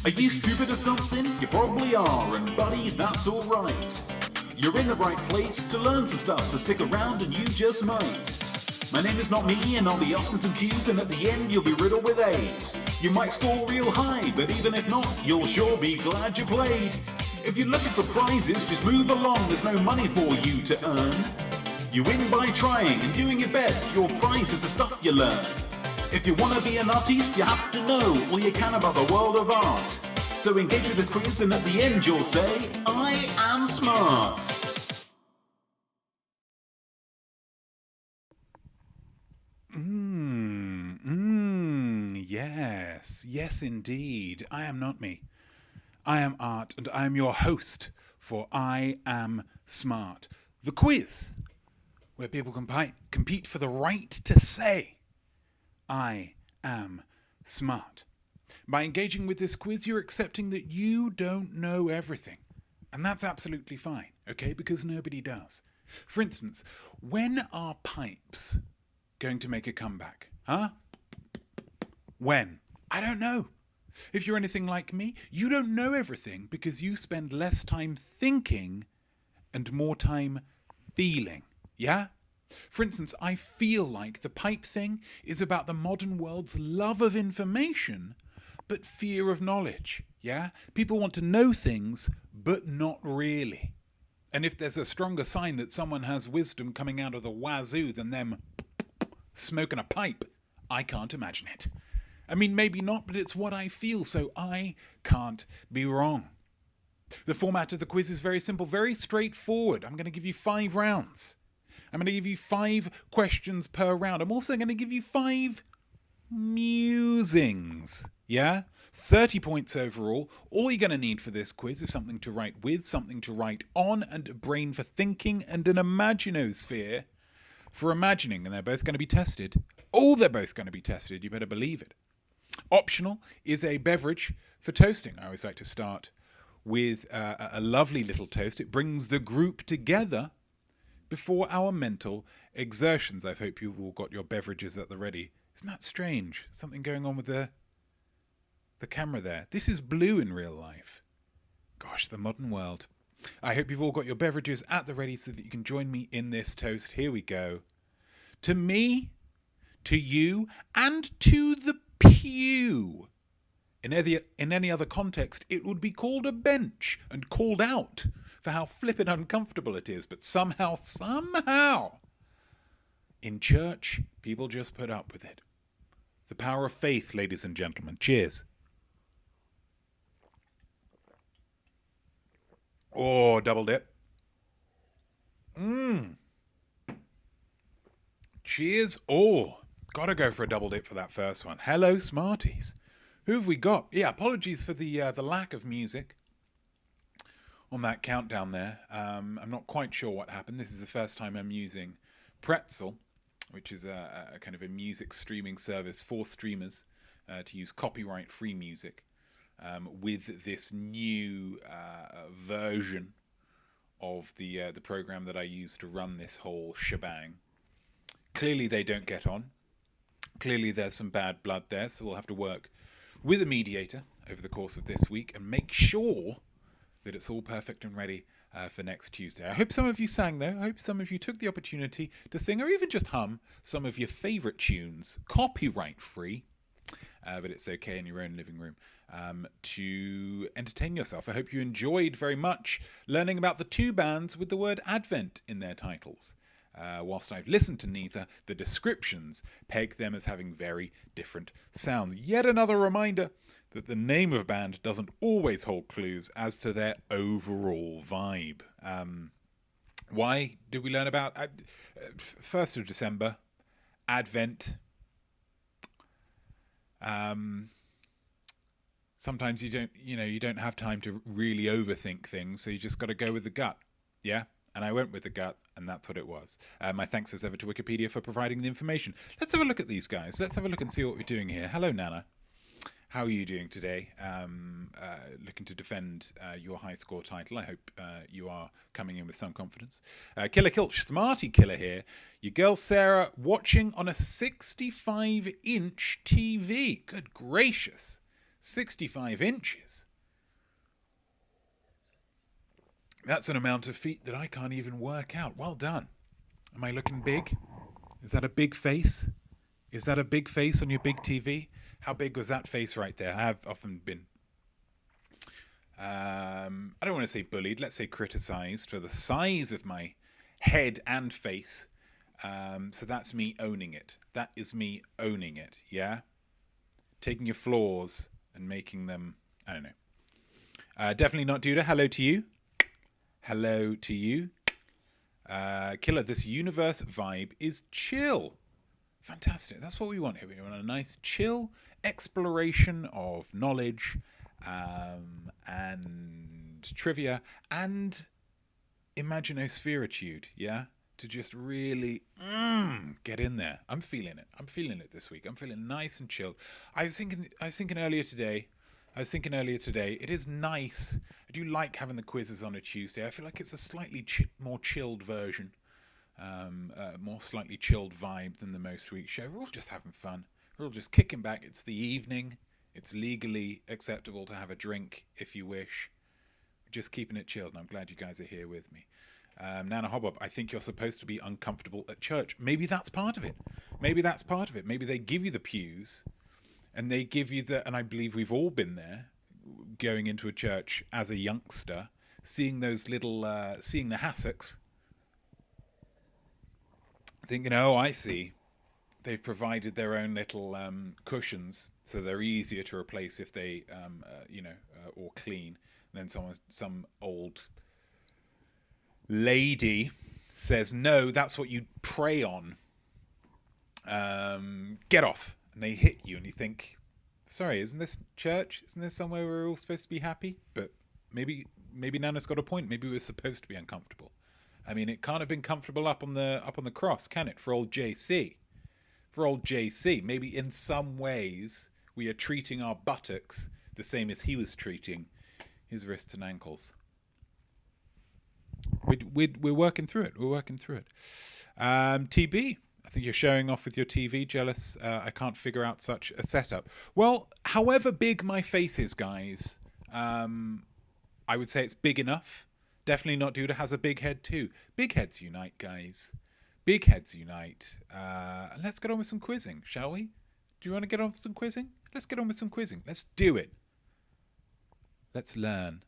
Are you stupid or something? You probably are, and buddy, that's alright. You're in the right place to learn some stuff, so stick around and you just might. My name is Notme, and I'll be asking some Q's, and at the end you'll be riddled with A's. You might score real high, but even if not, you'll sure be glad you played. If you're looking for prizes, just move along, there's no money for you to earn. You win by trying and doing your best, your prize is the stuff you learn. If you want to be an artiste, you have to know all you can about the world of art. So engage with this quiz, and at the end you'll say, I am smart. Yes indeed. I am Notme. I am Art, and I am your host for I Am Smart, the quiz, where people compete for the right to say, I am smart. By engaging with this quiz, you're accepting that you don't know everything. And that's absolutely fine, okay? Because nobody does. For instance, when are pipes going to make a comeback? Huh? When? I don't know. If you're anything like me, you don't know everything because you spend less time thinking and more time feeling. Yeah? For instance, I feel like the pipe thing is about the modern world's love of information, but fear of knowledge. Yeah? People want to know things, but not really. And if there's a stronger sign that someone has wisdom coming out of the wazoo than them smoking a pipe, I can't imagine it. I mean, maybe not, but it's what I feel, so I can't be wrong. The format of the quiz is very simple, very straightforward. I'm going to give you 5 rounds. I'm going to give you 5 questions per round. I'm also going to give you 5 musings. Yeah? 30 points overall. All you're going to need for this quiz is something to write with, something to write on, and a brain for thinking, and an imaginosphere for imagining. And they're both going to be tested. Oh, they're both going to be tested. You better believe it. Optional is a beverage for toasting. I always like to start with a lovely little toast. It brings the group together before our mental exertions. I hope you've all got your beverages at the ready. Isn't that strange? Something going on with the camera there. This is blue in real life. Gosh, the modern world. I hope you've all got your beverages at the ready so that you can join me in this toast. Here we go. To me, to you, and to the pew. In any other context, it would be called a bench and called out for how flippin' uncomfortable it is. But somehow, in church, people just put up with it. The power of faith, ladies and gentlemen. Cheers. Oh, double dip. Cheers. Oh, gotta go for a double dip for that first one. Hello, Smarties. Who have we got? Yeah, apologies for the lack of music on that countdown there. I'm not quite sure what happened. This is the first time I'm using Pretzel, which is a kind of a music streaming service for streamers to use copyright-free music with this new version of the program that I use to run this whole shebang. Clearly they don't get on. Clearly there's some bad blood there, so we'll have to work with a mediator over the course of this week and make sure that it's all perfect and ready for next Tuesday. I hope some of you sang though. I hope some of you took the opportunity to sing or even just hum some of your favourite tunes, copyright free, but it's okay in your own living room, to entertain yourself. I hope you enjoyed very much learning about the 2 bands with the word Advent in their titles. Whilst I've listened to neither, the descriptions peg them as having very different sounds. Yet another reminder that the name of a band doesn't always hold clues as to their overall vibe. Why did we learn about 1st of December, Advent? Sometimes you don't have time to really overthink things, so you just got to go with the gut. Yeah? And I went with the gut, and that's what it was. My thanks as ever to Wikipedia for providing the information. Let's have a look at these guys. Let's have a look and see what we're doing here. Hello, Nana. How are you doing today? Looking to defend your high score title. I hope you are coming in with some confidence. Killer Kilch, Smarty Killer here. Your girl Sarah watching on a 65-inch TV. Good gracious. 65 inches. That's an amount of feet that I can't even work out. Well done. Am I looking big? Is that a big face? Is that a big face on your big TV? How big was that face right there? I have often been, I don't want to say bullied, let's say criticized for the size of my head and face. So that's me owning it. That is me owning it, yeah? Taking your flaws and making them, I don't know. Definitely not Duda. Hello to you. Hello to you. Killer, this universe vibe is chill. Fantastic. That's what we want here. We want a nice chill exploration of knowledge and trivia and imaginospheritude, yeah? To just really get in there. I'm feeling it. I'm feeling it this week. I'm feeling nice and chilled. I was thinking earlier today, it is nice. I do like having the quizzes on a Tuesday. I feel like it's a slightly more chilled version, more slightly chilled vibe than the most week show. We're all just having fun. We're all just kicking back. It's the evening. It's legally acceptable to have a drink if you wish. We're just keeping it chilled, and I'm glad you guys are here with me. Nana Hobbob, I think you're supposed to be uncomfortable at church. Maybe that's part of it. Maybe they give you the pews, and they give you and I believe we've all been there, going into a church as a youngster, seeing those little, seeing the hassocks, thinking, oh, I see. They've provided their own little cushions, so they're easier to replace if they, or clean. And then some old lady says, no, that's what you pray on. Get off. And they hit you, and you think, sorry, isn't this church? Isn't this somewhere we're all supposed to be happy? But maybe Nana's got a point. Maybe we're supposed to be uncomfortable. I mean, it can't have been comfortable up on the cross, can it? For old JC. Maybe in some ways we are treating our buttocks the same as he was treating his wrists and ankles. We're working through it. TB, I think you're showing off with your TV. Jealous. I can't figure out such a setup. Well, however big my face is, guys, I would say it's big enough. Definitely not Duda has a big head too. Big heads unite, guys. Big heads unite. Let's get on with some quizzing, shall we? Do you want to get on with some quizzing? Let's get on with some quizzing. Let's do it. Let's learn.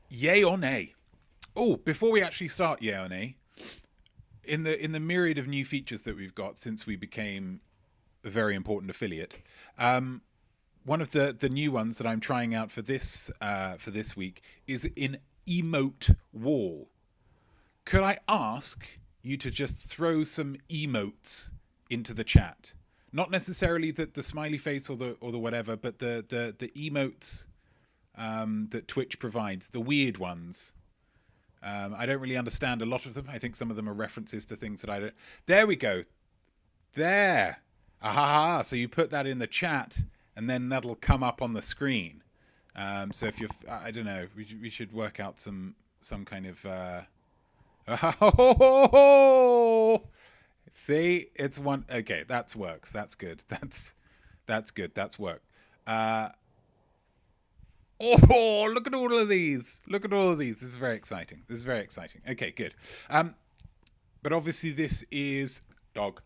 Yay or nay? Oh, before we actually start yay or nay, in the myriad of new features that we've got since we became a very important affiliate, one of the new ones that I'm trying out for this week is in emote wall. Could I ask you to just throw some emotes into the chat? Not necessarily the smiley face or the whatever, but the emotes that Twitch provides, the weird ones. I don't really understand a lot of them. I think some of them are references to things that I don't. There we go. There. Aha. So you put that in the chat, and then that'll come up on the screen. So if you're, I don't know, we should work out some kind of. See, it's one. Okay, that works. That's good. That's good. That's work. Oh, look at all of these. This is very exciting. Okay, good. But obviously this is dog.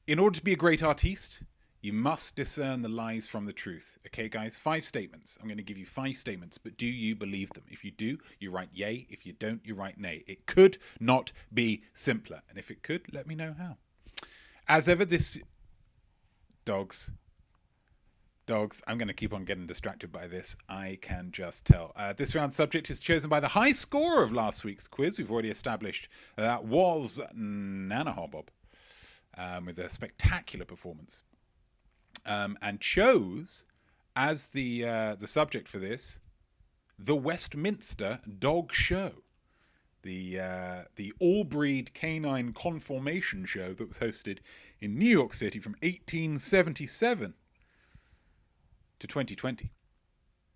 In order to be a great artiste, you must discern the lies from the truth. Okay, guys, 5 statements. I'm going to give you 5 statements, but do you believe them? If you do, you write yay. If you don't, you write nay. It could not be simpler. And if it could, let me know how. As ever, this... Dogs, I'm going to keep on getting distracted by this. I can just tell. This round's subject is chosen by the high scorer of last week's quiz. We've already established that was Nana Hobbob with a spectacular performance. And chose as the subject for this the Westminster Dog Show, the all-breed canine conformation show that was hosted in New York City from 1877 to 2020.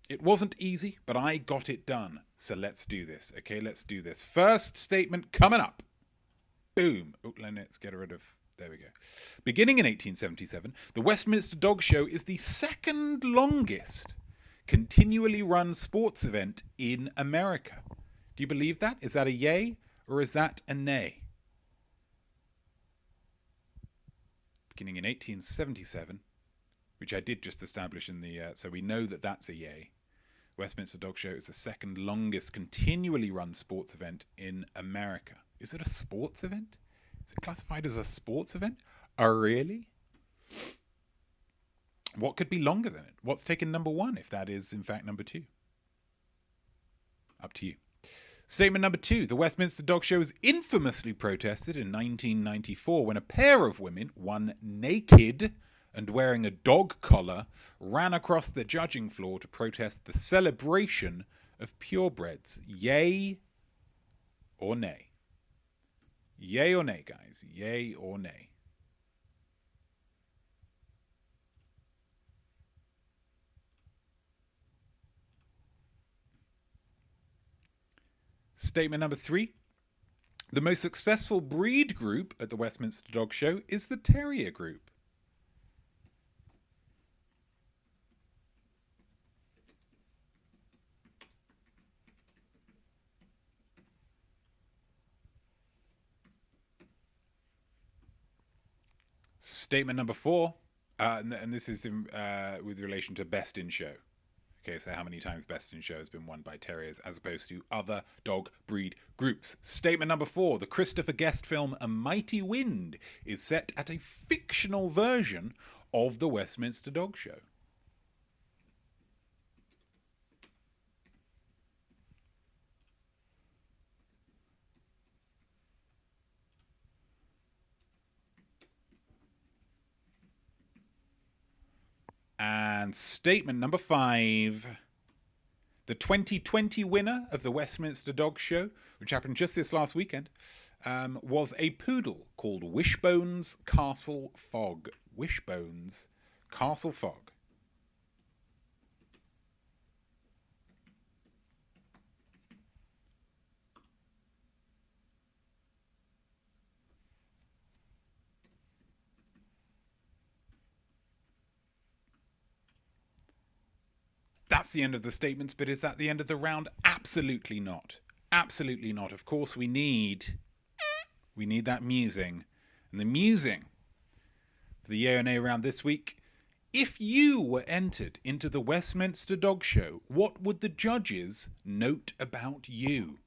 It wasn't easy, but I got it done. So let's do this. Okay, let's do this. First statement coming up. Boom. Oh, let's get rid of... There we go. Beginning in 1877, the Westminster Dog Show is the second longest continually run sports event in America. Do you believe that? Is that a yay or is that a nay? Beginning in 1877, which I did just establish in the... so we know that that's a yay. Westminster Dog Show is the second longest continually run sports event in America. Is it a sports event? Is it classified as a sports event? Oh, really? What could be longer than it? What's taken number one if that is, in fact, number two? Up to you. Statement number two. The Westminster Dog Show was infamously protested in 1994 when a pair of women, one naked and wearing a dog collar, ran across the judging floor to protest the celebration of purebreds. Yay or nay? Yay or nay, guys? Yay or nay? Statement number three. The most successful breed group at the Westminster Dog Show is the Terrier group. Statement number four, and this is with relation to Best in Show. Okay, so how many times Best in Show has been won by terriers as opposed to other dog breed groups. Statement number four, the Christopher Guest film A Mighty Wind is set at a fictional version of the Westminster Dog Show. And statement number five, the 2020 winner of the Westminster Dog Show, which happened just this last weekend, was a poodle called Wishbones Castle Fog. Wishbones Castle Fog. That's the end of the statements, but is that the end of the round? Absolutely not. Absolutely not. Of course, we need that musing. And the musing for the yay or nay round this week. If you were entered into the Westminster Dog Show, what would the judges note about you?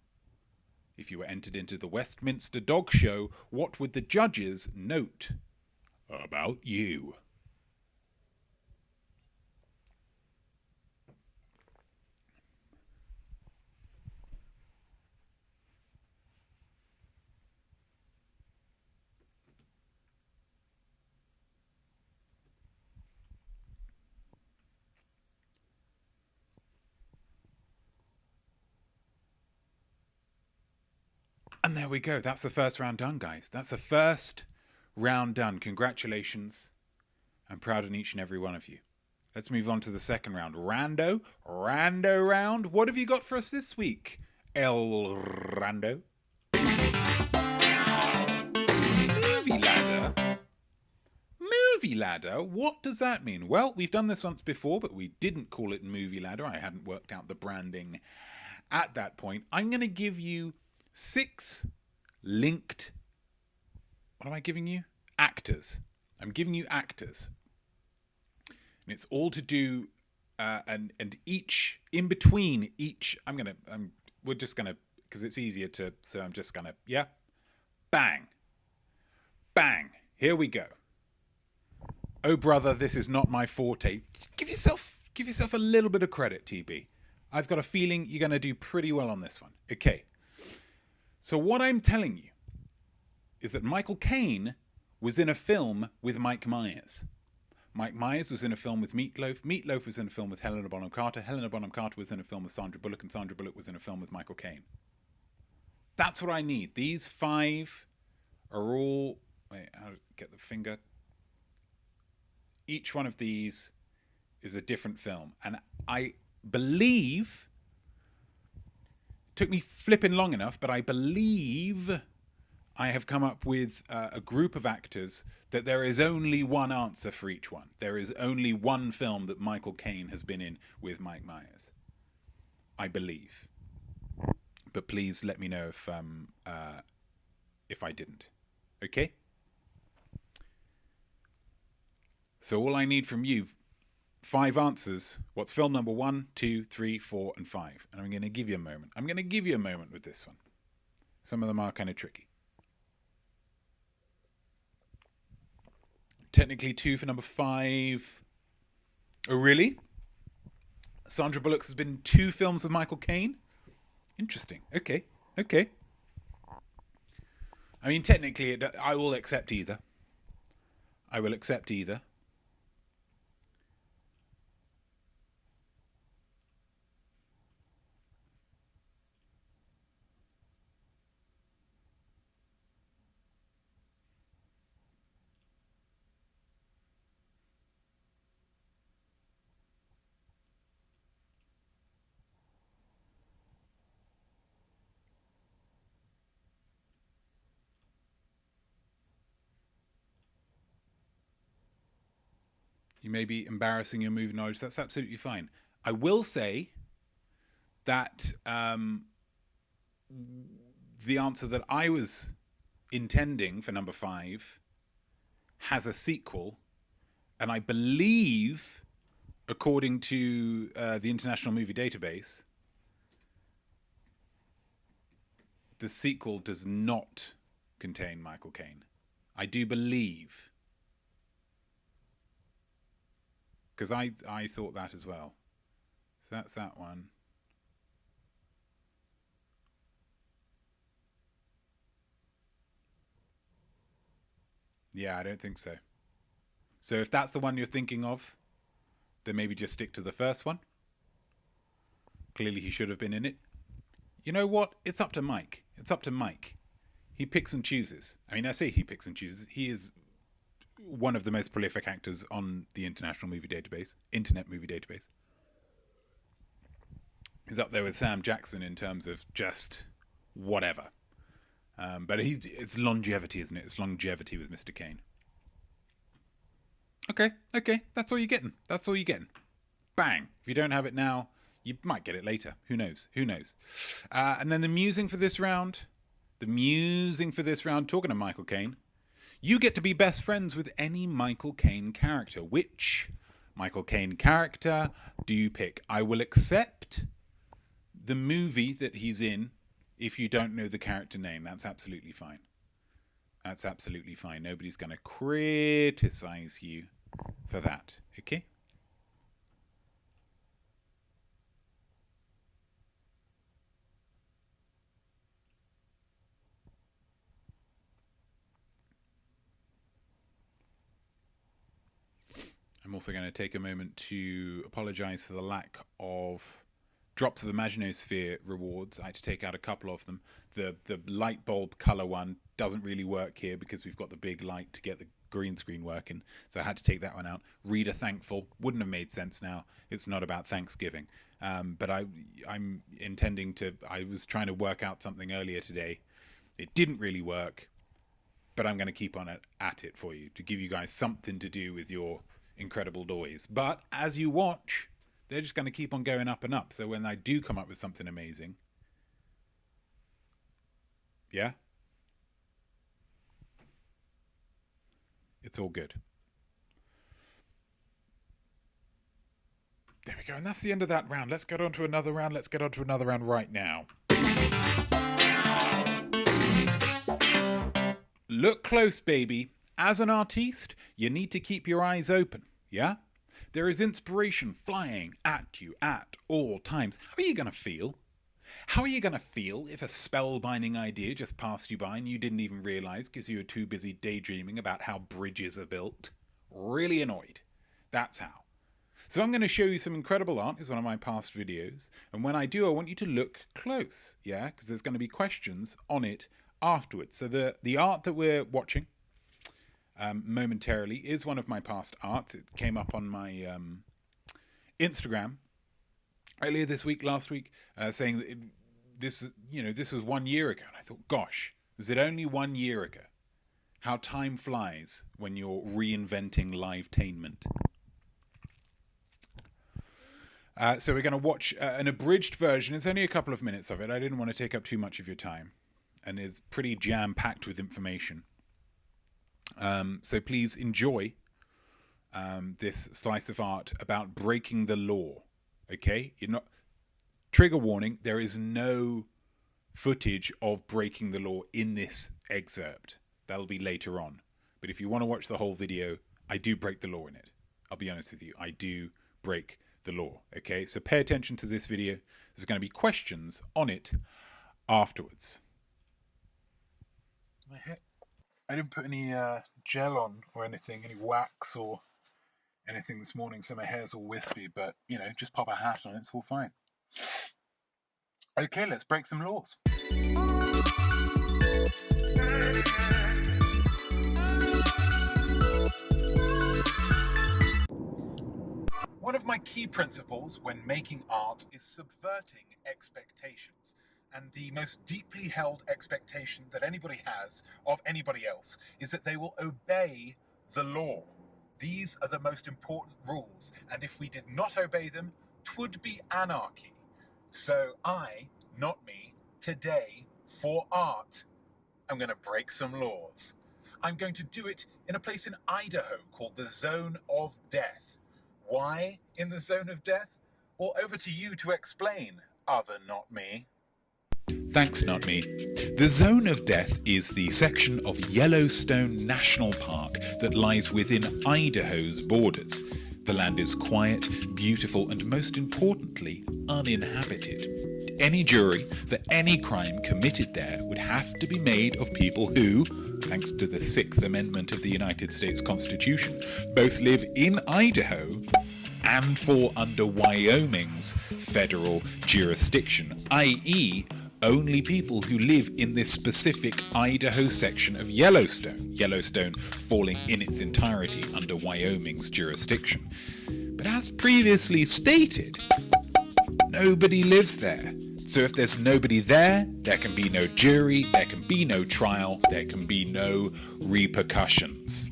If you were entered into the Westminster Dog Show, what would the judges note about you? And there we go. That's the first round done, guys. That's the first round done. Congratulations. I'm proud of each and every one of you. Let's move on to the second round. Rando round. What have you got for us this week, El Rando? Movie ladder? Movie ladder? What does that mean? Well, we've done this once before, but we didn't call it movie ladder. I hadn't worked out the branding at that point. I'm going to give you 6 linked... What am I giving you? Actors. I'm giving you actors. And it's all to do... and each... In between each... we're just going to... Because it's easier to... So I'm just going to... Yeah? Bang. Bang. Here we go. Oh, brother, this is not my forte. Give yourself a little bit of credit, TB. I've got a feeling you're going to do pretty well on this one. Okay. So what I'm telling you is that Michael Caine was in a film with Mike Myers. Mike Myers was in a film with Meatloaf. Meatloaf was in a film with Helena Bonham Carter. Helena Bonham Carter was in a film with Sandra Bullock, and Sandra Bullock was in a film with Michael Caine. That's what I need. These 5 are all... Wait, how to get the finger? Each one of these is a different film. And I believe... Took me flipping long enough, but I believe I have come up with a group of actors that there is only one answer for each one. There is only one film that Michael Caine has been in with Mike Myers, I believe. But please let me know if I didn't. Okay? So all I need from you, 5 answers. What's film number 1, 2, 3, 4, and 5? And I'm going to give you a moment. I'm going to give you a moment with this one. Some of them are kind of tricky. Technically 2 for number 5. Oh, really? Sandra Bullock has been in 2 films with Michael Caine? Interesting. Okay. I mean, technically, I will accept either. You may be embarrassing your movie knowledge. That's absolutely fine. I will say that the answer that I was intending for number 5 has a sequel, and I believe, according to the International Movie Database, the sequel does not contain Michael Caine. I do believe. Because I thought that as well. So that's that one. Yeah, I don't think so. So if that's the one you're thinking of, then maybe just stick to the first one. Clearly he should have been in it. You know what? It's up to Mike. He picks and chooses. I mean, I say he picks and chooses. He is one of the most prolific actors on the Internet Movie Database. He's up there with Sam Jackson in terms of just whatever. But it's longevity, isn't it? It's longevity with Mr. Caine. Okay. That's all you're getting. Bang. If you don't have it now, you might get it later. Who knows? And then the musing for this round, talking to Michael Caine, you get to be best friends with any Michael Caine character. Which Michael Caine character do you pick? I will accept the movie that he's in if you don't know the character name. That's absolutely fine. Nobody's going to criticize you for that. Okay? I'm also going to take a moment to apologise for the lack of drops of imaginosphere rewards. I had to take out a couple of them. The light bulb colour one doesn't really work here because we've got the big light to get the green screen working, so I had to take that one out. Reader thankful wouldn't have made sense now. It's not about Thanksgiving. But I'm intending to... I was trying to work out something earlier today. It didn't really work, but I'm going to keep on at it for you to give you guys something to do with your incredible noise. But as you watch, they're just going to keep on going up and up. So when I do come up with something amazing, yeah, it's all good. There we go. And that's the end of that round. Let's get on to another round. Right now. Look close, baby. As an artiste, you need to keep your eyes open, yeah? There is inspiration flying at you at all times. How are you going to feel? How are you going to feel if a spellbinding idea just passed you by and you didn't even realise because you were too busy daydreaming about how bridges are built? Really annoyed. That's how. So I'm going to show you some incredible art. It's one of my past videos. And when I do, I want you to look close, yeah? Because there's going to be questions on it afterwards. So the art that we're watching momentarily is one of my past arts. It came up on my Instagram last week, saying that this was 1 year ago. And I thought, gosh, Was it only 1 year ago? How time flies when you're reinventing live-tainment. So we're going to watch an abridged version. It's only a couple of minutes of it. I didn't want to take up too much of your time. And it's pretty jam-packed with information. So please enjoy this slice of art about breaking the law. Okay? You're not... Trigger warning, there is no footage of breaking the law in this excerpt. That'll be later on. But if you want to watch the whole video, I do break the law in it. I'll be honest with you. I do break the law. Okay, so pay attention to this video. There's going to be questions on it afterwards. My hair, I didn't put any gel on or anything, any wax or anything this morning, so my hair's all wispy, but, you know, just pop a hat on, it's all fine. Okay, let's break some laws. One of my key principles when making art is subverting expectations. And the most deeply held expectation that anybody has of anybody else is that they will obey the law. These are the most important rules, and if we did not obey them, 'twould be anarchy. So I, not me, today, for art, I'm going to break some laws. I'm going to do it in a place in Idaho called the Zone of Death. Why in the Zone of Death? Well, over to you to explain, other not me. Thanks, not me. The Zone of Death is the section of Yellowstone National Park that lies within Idaho's borders. The land is quiet, beautiful, and most importantly, uninhabited. Any jury for any crime committed there would have to be made of people who, thanks to the Sixth Amendment of the United States Constitution, both live in Idaho and fall under Wyoming's federal jurisdiction, i.e., only people who live in this specific Idaho section of Yellowstone, Yellowstone falling in its entirety under Wyoming's jurisdiction. But as previously stated, nobody lives there. So if there's nobody there, there can be no jury, there can be no trial, there can be no repercussions.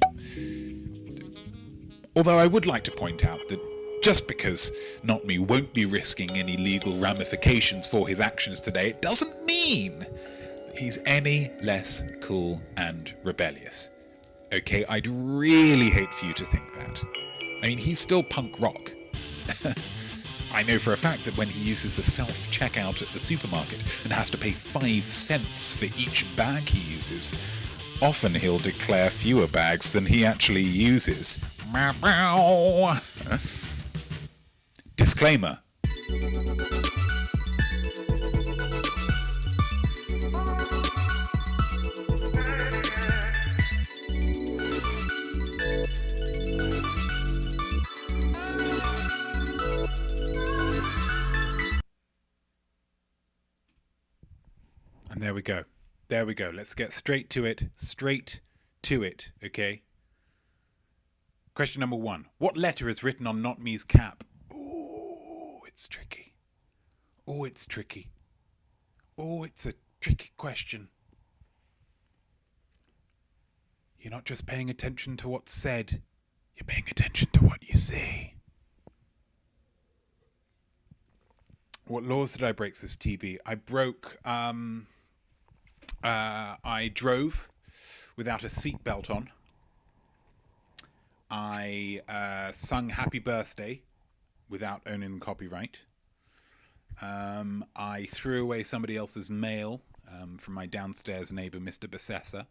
Although I would like to point out that just because Not Me won't be risking any legal ramifications for his actions today, it doesn't mean that he's any less cool and rebellious. Okay, I'd really hate for you to think that. I mean, he's still punk rock. I know for a fact that when he uses the self-checkout at the supermarket and has to pay 5 cents for each bag he uses, often he'll declare fewer bags than he actually uses. Disclaimer. And there we go. There we go. Let's get straight to it. Straight to it, okay? Question number 1. What letter is written on Not Me's cap? Oh, it's tricky. Oh, it's tricky. Oh, it's a tricky question. You're not just paying attention to what's said. You're paying attention to what you see. What laws did I break, says TB? I broke... I drove without a seatbelt on. I sung Happy Birthday without owning the copyright. I threw away somebody else's mail from my downstairs neighbour, Mr. Besessa.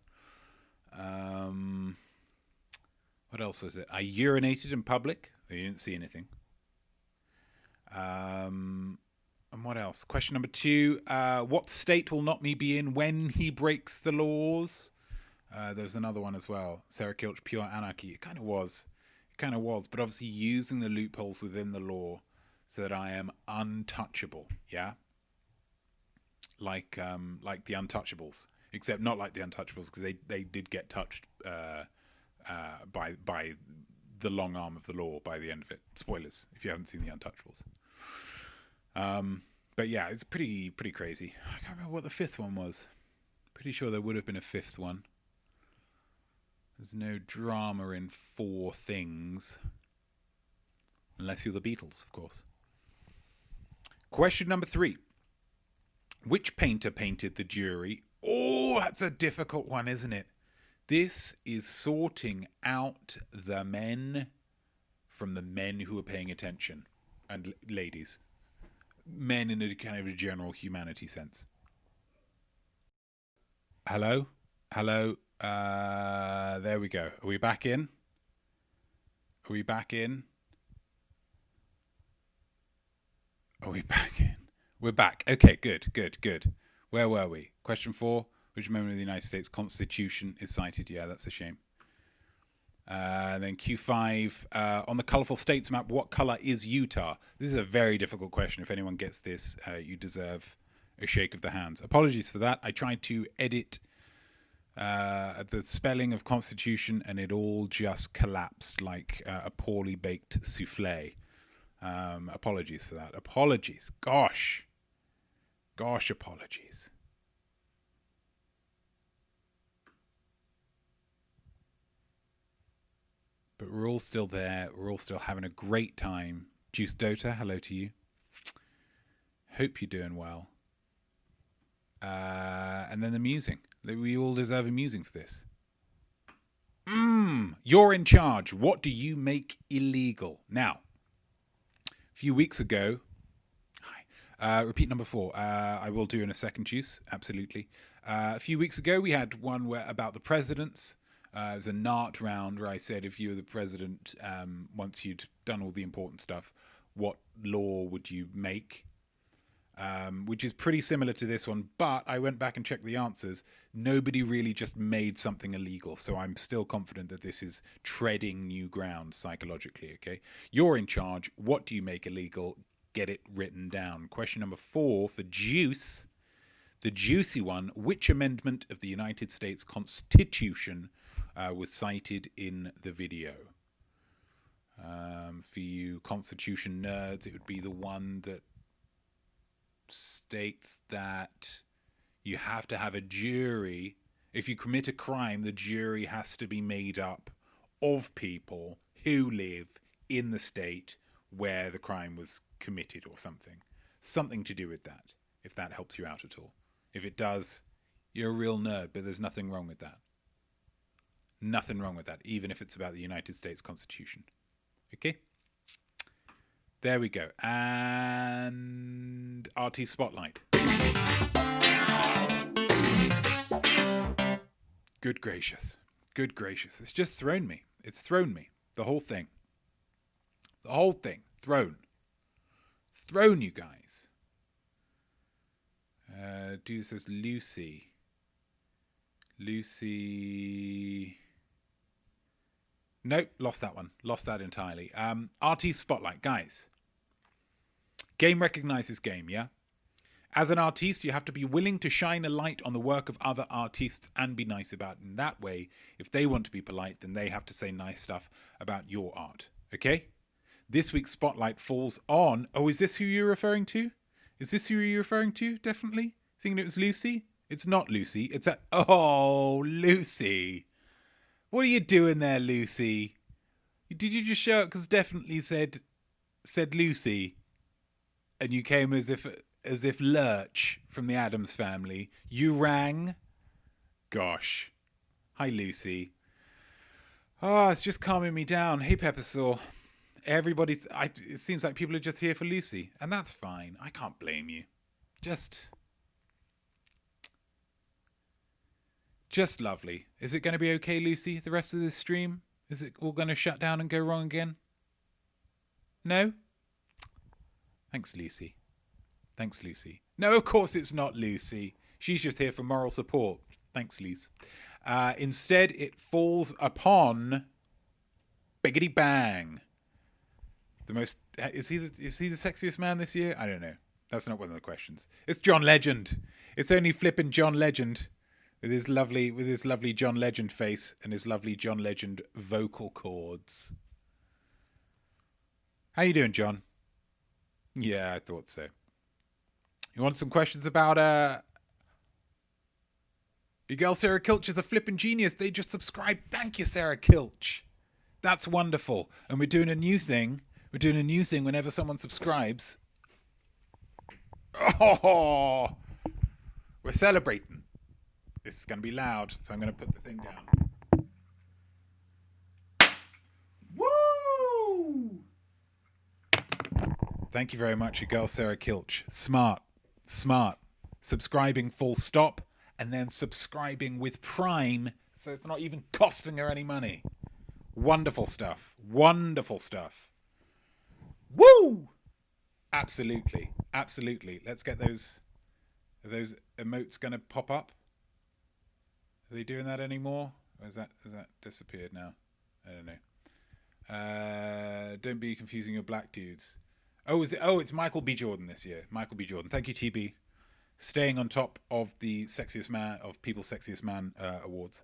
What else was it? I urinated in public. You didn't see anything. And what else? Question number 2. What state will Not Me be in when he breaks the laws? There's another one as well. Sarah Kilch, pure anarchy. It kind of was. It kind of was. But obviously using the loopholes within the law so that I am untouchable. Yeah? Like the Untouchables. Except not like the Untouchables, because they did get touched by the long arm of the law by the end of it. Spoilers, if you haven't seen the Untouchables. But yeah, it's pretty crazy. I can't remember what the 5th one was. Pretty sure there would have been a fifth one. There's no drama in four things. Unless you're the Beatles, of course. Question number 3. Which painter painted the jury? Oh, that's a difficult one, isn't it? This is sorting out the men from the men who are paying attention. And ladies. Men in a kind of a general humanity sense. Hello? Hello? There we go. Are we back in? Are we back in? Are we back in? We're back. Okay, good. Where were we? Question 4. Which member of the United States Constitution is cited? Yeah, that's a shame. Then Q5. On the colourful states map, what colour is Utah? This is a very difficult question. If anyone gets this, you deserve a shake of the hands. Apologies for that. I tried to edit the spelling of Constitution and it all just collapsed like a poorly baked souffle. Apologies for that. Apologies. Gosh, apologies. But we're all still there. We're all still having a great time. Juice Dota, hello to you. Hope you're doing well. And then the musing. We all deserve a musing for this. You're in charge. What do you make illegal? Now, a few weeks ago, repeat number 4. I will do in a second, Juice. Absolutely. A few weeks ago, we had one about the presidents. It was a NART round where I said if you were the president, once you'd done all the important stuff, what law would you make? Which is pretty similar to this one, but I went back and checked the answers. Nobody really just made something illegal, so I'm still confident that this is treading new ground psychologically, okay? You're in charge. What do you make illegal? Get it written down. Question number 4 for Juice. The juicy one. Which amendment of the United States Constitution was cited in the video? For you Constitution nerds, it would be the one that states that you have to have a jury. If you commit a crime, the jury has to be made up of people who live in the state where the crime was committed or something. Something to do with that, if that helps you out at all. If it does, you're a real nerd, but there's nothing wrong with that. Nothing wrong with that, even if it's about the United States Constitution. Okay? There we go. And RT Spotlight. Good gracious. Good gracious. It's just thrown me. It's thrown me. The whole thing. The whole thing. Thrown. Thrown, you guys. Dude says Lucy. Lucy. Nope, lost that one. Lost that entirely. RT Spotlight. Guys. Game recognizes game, yeah? As an artiste, you have to be willing to shine a light on the work of other artists and be nice about it. In that way, if they want to be polite, then they have to say nice stuff about your art. Okay? This week's Spotlight falls on... Oh, is this who you're referring to? Is this who you're referring to? Definitely? Thinking it was Lucy? It's not Lucy. It's a... Oh, Lucy. What are you doing there, Lucy? Did you just show it because definitely said Lucy, and you came as if Lurch from the Addams Family? You rang? Gosh. Hi, Lucy. Oh, it's just calming me down. Hey, Peppersaw. It seems like people are just here for Lucy, and that's fine. I can't blame you. Just lovely. Is it going to be okay, Lucy, the rest of this stream? Is it all going to shut down and go wrong again? No? Thanks, Lucy. Thanks, Lucy. No, of course it's not Lucy. She's just here for moral support. Thanks, Lucy. Instead, it falls upon Biggity Bang. Is he the sexiest man this year? I don't know. That's not one of the questions. It's John Legend. It's only flipping John Legend. With his lovely John Legend face and his lovely John Legend vocal cords. How you doing, John? Yeah, I thought so. You want some questions about Your girl Sarah Kilch is a flipping genius. They just subscribed. Thank you, Sarah Kilch. That's wonderful. And we're doing a new thing. We're doing a new thing whenever someone subscribes. Oh, we're celebrating. This is going to be loud, so I'm going to put the thing down. Woo! Thank you very much, your girl Sarah Kilch. Smart. Subscribing full stop, and then subscribing with Prime, so it's not even costing her any money. Wonderful stuff. Woo! Absolutely. Let's get those. Are those emotes going to pop up? Are they doing that anymore? Or has that disappeared now? I don't know. Don't be confusing your black dudes. Oh, is it? Oh, it's Michael B. Jordan this year. Michael B. Jordan. Thank you, TB. Staying on top of the sexiest man of People's Sexiest Man awards.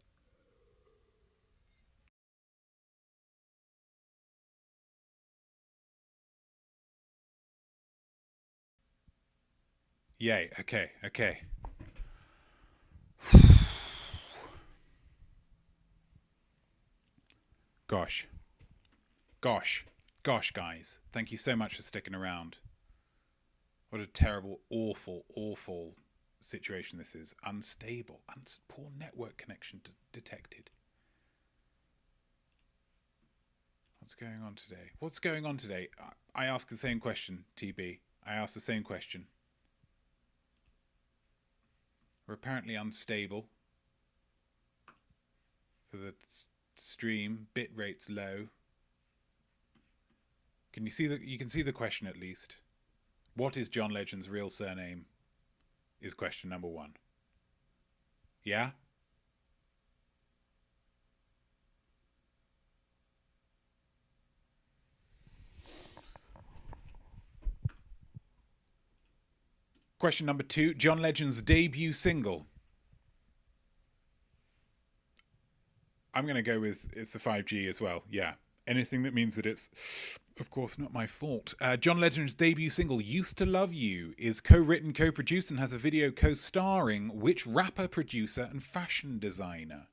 Yay. Okay. Gosh, guys. Thank you so much for sticking around. What a terrible, awful situation this is. Unstable. Poor network connection detected. What's going on today? I ask the same question, TB. I ask the same question. We're apparently unstable for the stream. Bit rate's low. You can see the question at least. What is John Legend's real surname? Is question number 1. Yeah? Question number 2, John Legend's debut single. I'm going to go with it's the 5G as well. Yeah. Anything that means that it's, of course, not my fault. John Legend's debut single, Used to Love You, is co-written, co-produced, and has a video co-starring which rapper, producer, and fashion designer?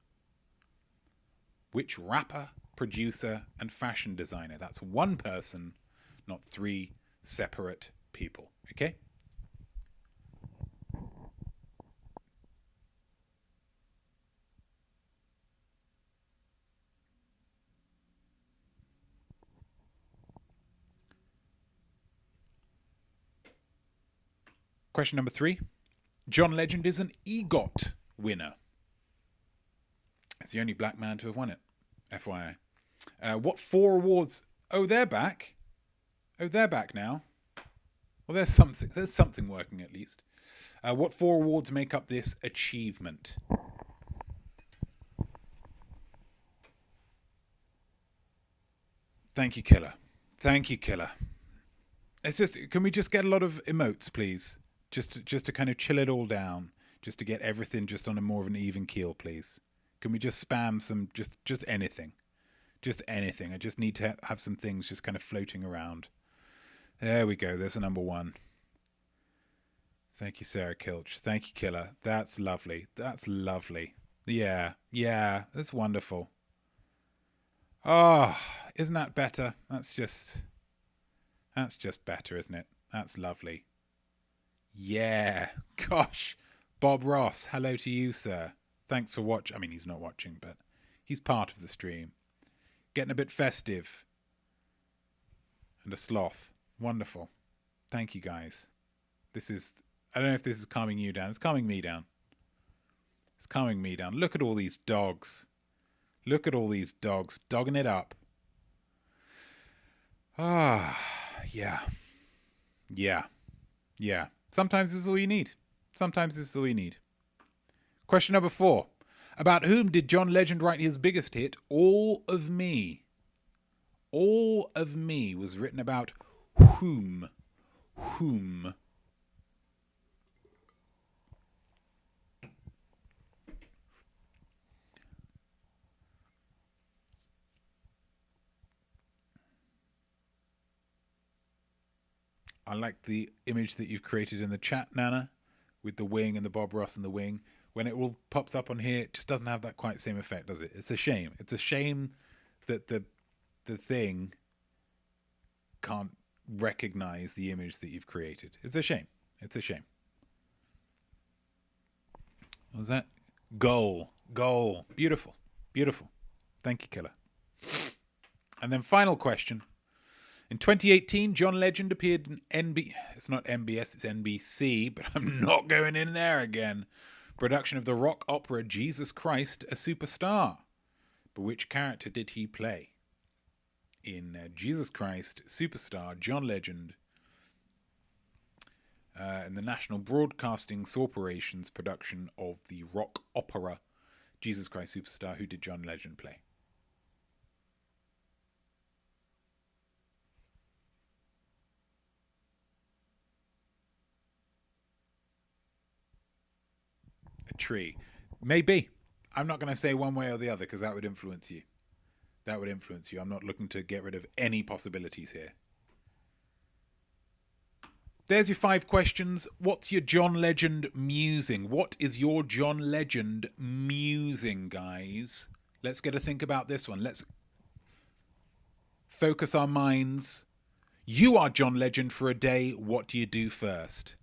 Which rapper, producer, and fashion designer? That's one person, not 3 separate people. Okay? Question number 3. John Legend is an EGOT winner. It's the only black man to have won it, FYI. What 4 awards? Oh, they're back. Oh, they're back now. Well, there's something working at least. What 4 awards make up this achievement? Thank you, Killer. It's just, can we just get a lot of emotes, please? Just to kind of chill it all down, just to get everything just on a more of an even keel, please. Can we just spam some, just anything? Just anything. I just need to have some things just kind of floating around. There we go. There's a number 1. Thank you, Sarah Kilch. Thank you, Killer. That's lovely. Yeah. That's wonderful. Oh, isn't that better? That's just better, isn't it? That's lovely. Yeah. Gosh. Bob Ross, hello to you, sir. Thanks for watching. I mean, he's not watching, but he's part of the stream. Getting a bit festive. And a sloth. Wonderful. Thank you, guys. I don't know if this is calming you down. It's calming me down. Look at all these dogs. Dogging it up. Yeah. Sometimes this is all you need. Question number 4. About whom did John Legend write his biggest hit, All of Me? All of Me was written about whom? I like the image that you've created in the chat, Nana, with the wing and the Bob Ross and the wing. when it all pops up on here, it just doesn't have that quite same effect, does it? It's a shame. It's a shame that the thing can't recognize the image that you've created. It's a shame. It's a shame. What was that? Goal. Beautiful. Beautiful. Thank you, Killer. And then final question. In 2018, John Legend appeared in it's not NBS, it's NBC, but I'm not going in there again. Production of the rock opera Jesus Christ, a Superstar. But which character did he play? In Jesus Christ, Superstar, John Legend, in the National Broadcasting Corporation's production of the rock opera Jesus Christ Superstar, who did John Legend play? A tree. Maybe. I'm not going to say one way or the other because that would influence you. That would influence you. I'm not looking to get rid of any possibilities here. There's your 5 questions. What's your John Legend musing? What is your John Legend musing, guys? Let's get a think about this one. Let's focus our minds. You are John Legend for a day. What do you do first?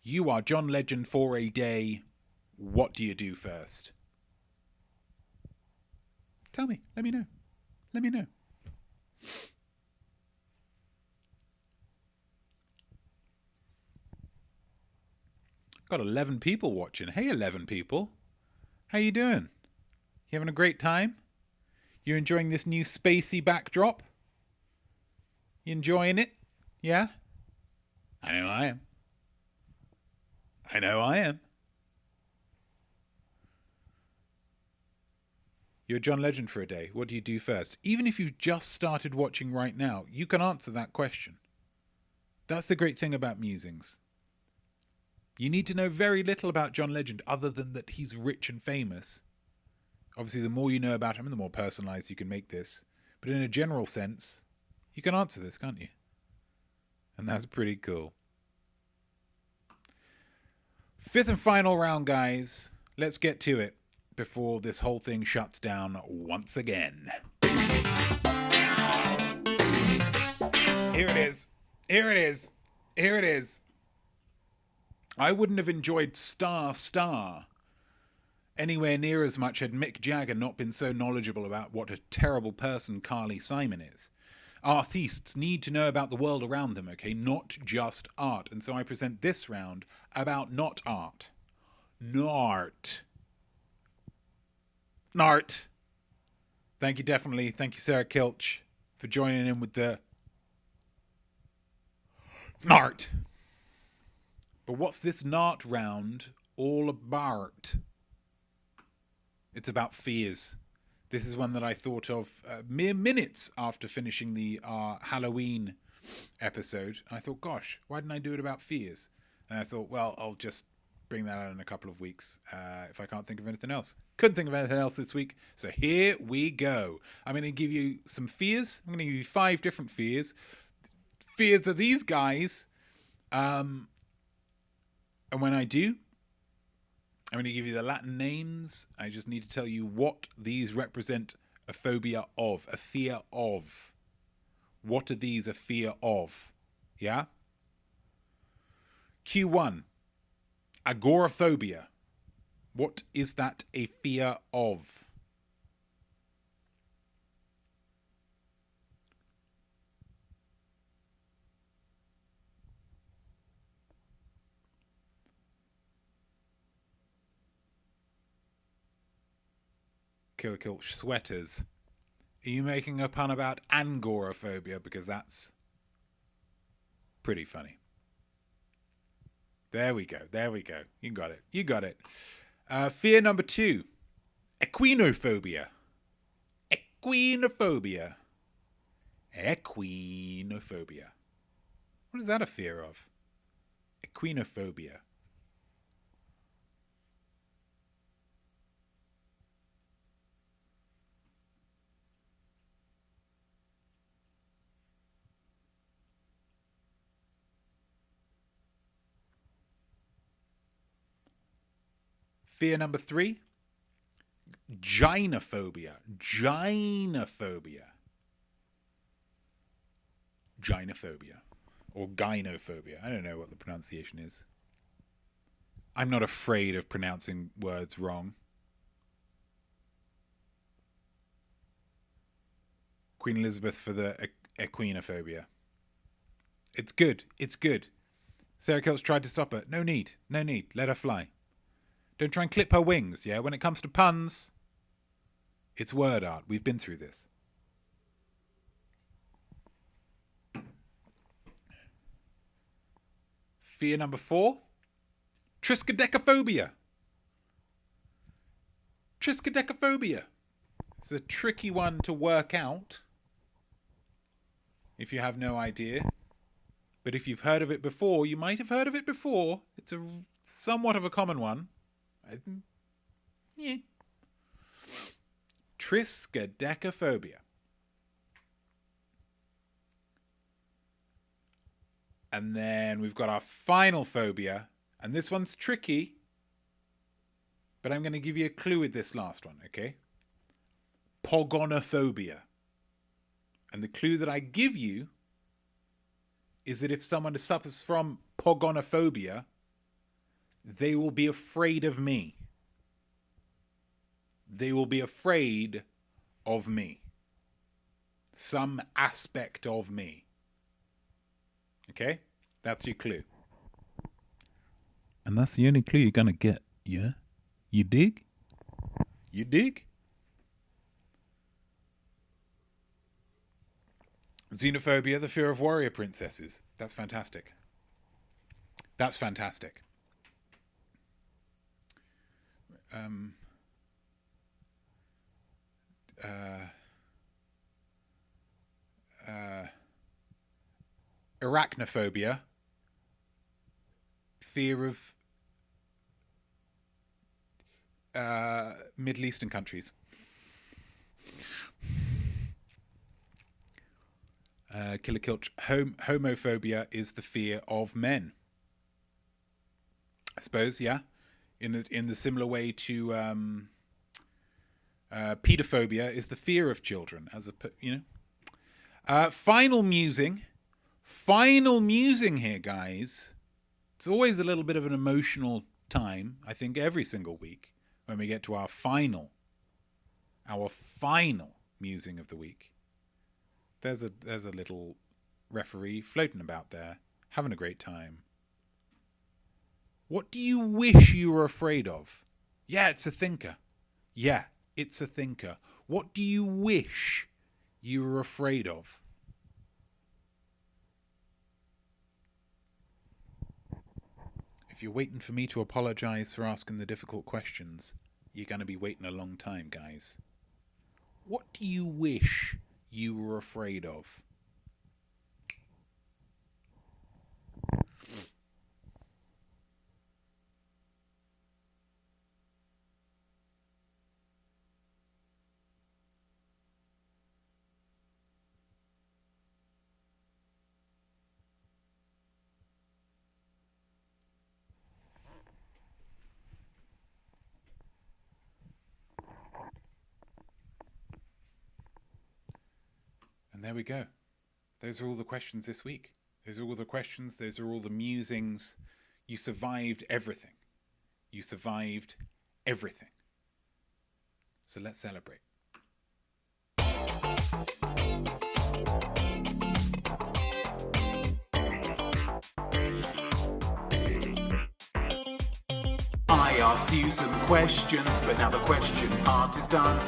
You are John Legend for a day. What do you do first? Tell me. Let me know. Let me know. Got 11 people watching. Hey, 11 people. How you doing? You having a great time? You enjoying this new spacey backdrop? You enjoying it? Yeah? I know I am. I know I am. You're John Legend for a day. What do you do first? Even if you've just started watching right now, you can answer that question. That's the great thing about musings. You need to know very little about John Legend other than that he's rich and famous. Obviously, the more you know about him, the more personalised you can make this. But in a general sense, you can answer this, can't you? And that's pretty cool. 5th and final round, guys. Let's get to it before this whole thing shuts down once again. Here it is. Here it is. Here it is. I wouldn't have enjoyed Star anywhere near as much had Mick Jagger not been so knowledgeable about what a terrible person Carly Simon is. Artists need to know about the world around them, okay? Not just art. And so I present this round about not art. Nart. Nart. Thank you, definitely. Thank you, Sarah Kilch, for joining in with the Nart. But what's this Nart round all about? It's about fears. This is one that I thought of mere minutes after finishing the Halloween episode. And I thought, gosh, why didn't I do it about fears? And I thought, well, I'll just bring that out in a couple of weeks if I can't think of anything else. Couldn't think of anything else this week. So here we go. I'm going to give you some fears. I'm going to give you 5 different fears. Fears of these guys. And when I do, I'm going to give you the Latin names. I just need to tell you what these represent a phobia of, a fear of. What are these a fear of? Yeah? Q1, agoraphobia. What is that a fear of? Kill sweaters. Are you making a pun about angoraphobia? Because that's pretty funny. There we go. There we go. You got it. You got it. Fear number 2. Equinophobia. Equinophobia. Equinophobia. What is that a fear of? Equinophobia. Fear number 3, gynophobia. Gynophobia. Gynophobia. Or gynophobia. I don't know what the pronunciation is. I'm not afraid of pronouncing words wrong. Queen Elizabeth for the equinophobia. It's good. It's good. Sarah Kilt's tried to stop her. No need. No need. Let her fly. Don't try and clip her wings, yeah? When it comes to puns, it's word art. We've been through this. Fear number 4, triskaidekaphobia. Triskaidekaphobia. It's a tricky one to work out if you have no idea. But if you've heard of it before, you might have heard of it before. It's a somewhat of a common one. Yeah. Triskaidekaphobia. And then we've got our final phobia. And this one's tricky. But I'm going to give you a clue with this last one, okay? Pogonophobia. And the clue that I give you is that if someone suffers from pogonophobia, they will be afraid of me. They will be afraid of me. Some aspect of me. Okay? That's your clue. And that's the only clue you're going to get, yeah? You dig? You dig? Xenophobia, the fear of warrior princesses. That's fantastic. That's fantastic. Arachnophobia, fear of Middle Eastern countries. Killer Kilch, homophobia is the fear of men. I suppose, yeah, in the similar way to pedophobia is the fear of children, as a final musing here, guys. It's always a little bit of an emotional time, I think, every single week when we get to our final musing of the week. There's a little referee floating about there, having a great time. What do you wish you were afraid of? Yeah, it's a thinker. Yeah, it's a thinker. What do you wish you were afraid of? If you're waiting for me to apologize for asking the difficult questions, you're going to be waiting a long time, guys. What do you wish you were afraid of? And there we go. Those are all the questions this week. Those are all the questions. Those are all the musings. You survived everything. You survived everything. So let's celebrate. I asked you some questions, but now the question part is done.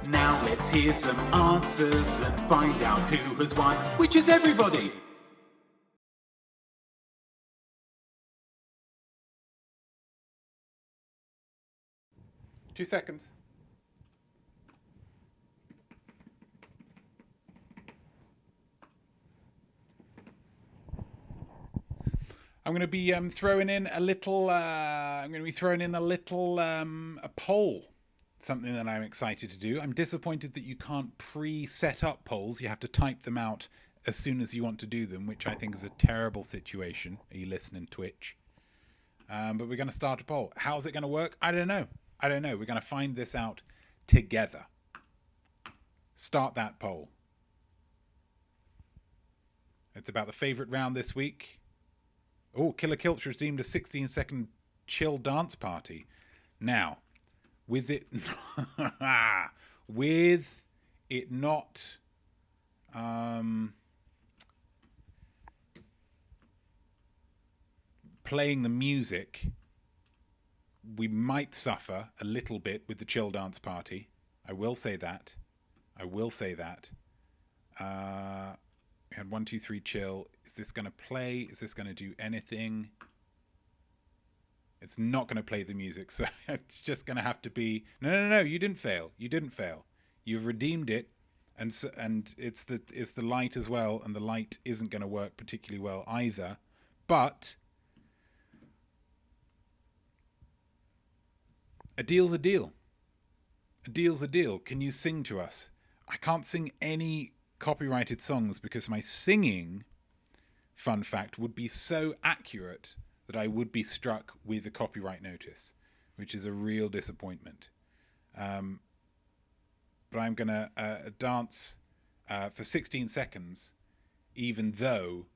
Now let's hear some answers and find out who has won, which is everybody. Two seconds. I'm going to be throwing in a little. A poll. Something that I'm excited to do. I'm disappointed that you can't pre-set up polls. You have to type them out as soon as you want to do them, which I think is a terrible situation. Are you listening, Twitch? But we're going to start a poll. How's it going to work? I don't know. We're going to find this out together. Start that poll. It's about the favourite round this week. Oh, Killer Kilcher is deemed a 16-second chill dance party. Now, with it not playing the music, we might suffer a little bit with the chill dance party. I will say that. We had 1, 2, 3 chill. Is this going to play? Is this going to do anything? It's not going to play the music, so it's just going to have to be... No, you didn't fail. You've redeemed it, and it's the light as well, and the light isn't going to work particularly well either. But a deal's a deal. A deal's a deal. Can you sing to us? I can't sing any copyrighted songs because my singing, fun fact, would be so accurate that I would be struck with a copyright notice, which is a real disappointment. But I'm going to dance for 16 seconds, even though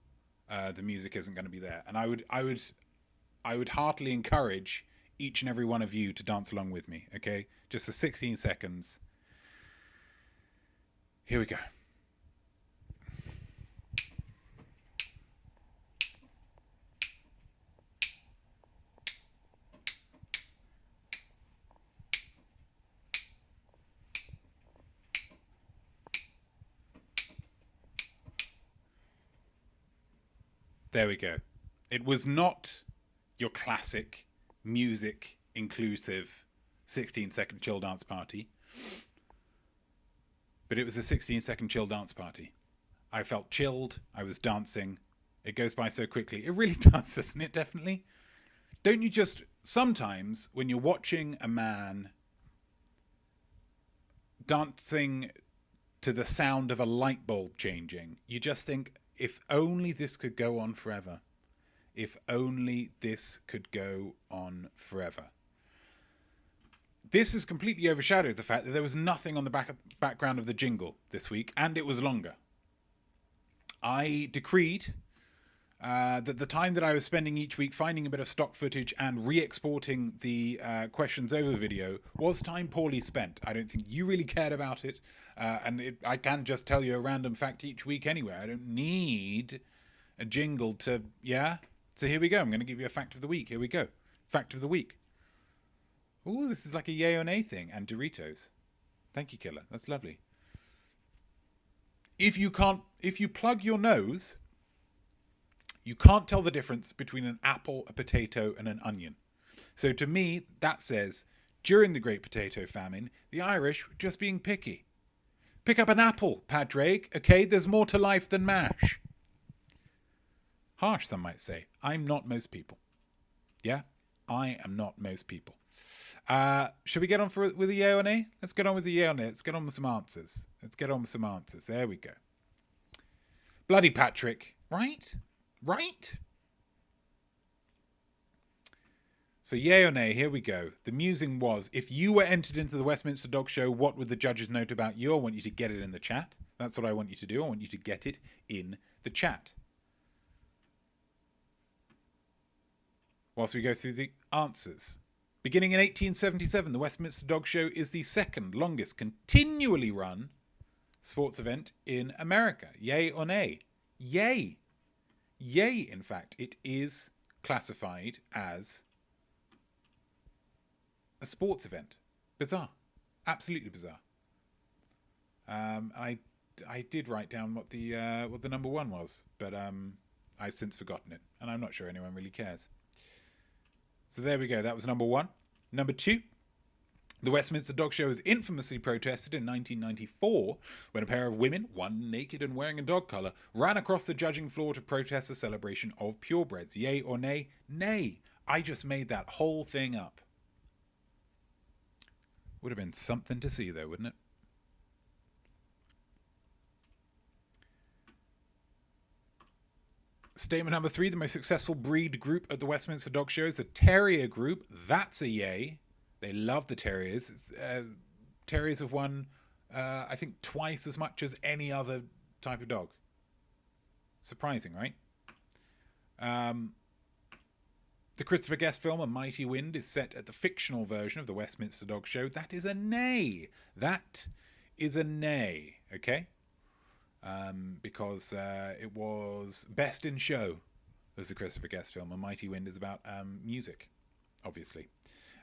the music isn't going to be there. And I would heartily encourage each and every one of you to dance along with me, okay? Just for 16 seconds. Here we go. There we go. It was not your classic music inclusive 16-second chill dance party, but it was a 16-second chill dance party. I felt chilled. I was dancing. It goes by so quickly. It really does, doesn't it? Definitely. Don't you just... Sometimes when you're watching a man dancing to the sound of a light bulb changing, you just think, if only this could go on forever. If only this could go on forever. This has completely overshadowed the fact that there was nothing on the background of the jingle this week, and it was longer. I decreed that the time that I was spending each week finding a bit of stock footage and re-exporting the questions over video was time poorly spent. I don't think you really cared about it, I can just tell you a random fact each week anyway. I don't need a jingle to... Yeah? So here we go. I'm going to give you a fact of the week. Here we go. Fact of the week. Ooh, this is like a yay or nay thing. And Doritos. Thank you, Killer. That's lovely. If you plug your nose, you can't tell the difference between an apple, a potato, and an onion. So to me, that says, during the Great Potato Famine, the Irish were just being picky. Pick up an apple, Padraig. Okay, there's more to life than mash. Harsh, some might say. I'm not most people. Yeah? I am not most people. Should we get on with a yay or nay? Let's get on with the yay or nay. Let's get on with some answers. There we go. Bloody Patrick. Right? So yay or nay, here we go. The musing was, if you were entered into the Westminster Dog Show, what would the judges note about you? I want you to get it in the chat. That's what I want you to do. I want you to get it in the chat. Whilst we go through the answers. Beginning in 1877, the Westminster Dog Show is the second longest continually run sports event in America. Yay or nay? Yay. Yay, in fact. It is classified as a sports event. Bizarre. Absolutely bizarre. I did write down what the number one was, but I've since forgotten it, and I'm not sure anyone really cares. So there we go. That was number one. Number two, the Westminster Dog Show was infamously protested in 1994 when a pair of women, one naked and wearing a dog collar, ran across the judging floor to protest the celebration of purebreds. Yay or nay? Nay. I just made that whole thing up. Would have been something to see, though, wouldn't it? Statement number 3, the most successful breed group at the Westminster Dog Show is the Terrier Group. That's a yay. They love the Terriers. Terriers have won, I think, twice as much as any other type of dog. Surprising, right? The Christopher Guest film, A Mighty Wind, is set at the fictional version of the Westminster Dog Show. That is a nay. That is a nay, okay? Because it was Best in Show was the Christopher Guest film. A Mighty Wind is about music, obviously.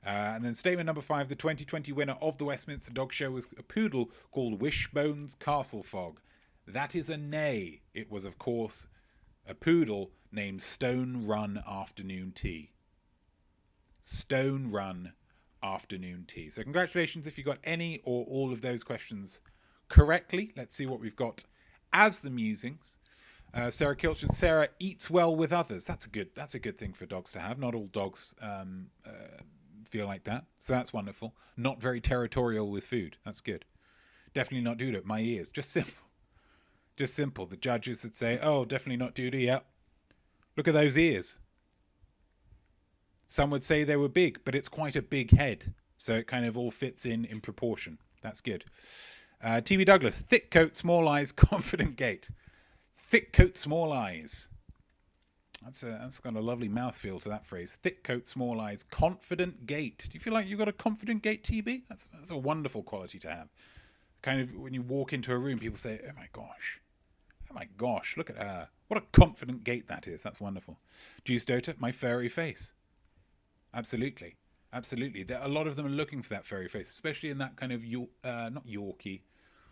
And then statement number 5, the 2020 winner of the Westminster Dog Show was a poodle called Wishbone's Castlefog. That is a nay. It was, of course, a poodle named Stone Run Afternoon Tea. Stone Run Afternoon Tea. So congratulations if you got any or all of those questions correctly. Let's see what we've got as the musings. Sarah Kilcher, Sarah eats well with others. That's a good thing for dogs to have. Not all dogs feel like that, so that's wonderful. Not very territorial with food. That's good. Definitely not dude at my ears. Just simple. The judges would say, oh, definitely not duty. Yep. Look at those ears. Some would say they were big, but it's quite a big head, so it kind of all fits in proportion. That's good. TV Douglas, thick coat, small eyes, confident gait. Thick coat, small eyes. That's got a lovely mouthfeel to that phrase. Thick coat, small eyes, confident gait. Do you feel like you've got a confident gait, TB? That's a wonderful quality to have. Kind of when you walk into a room, people say, oh my gosh, look at her. What a confident gait that is. That's wonderful. Juice Dota, my furry face. Absolutely. A lot of them are looking for that furry face, especially in that kind of, not Yorkie.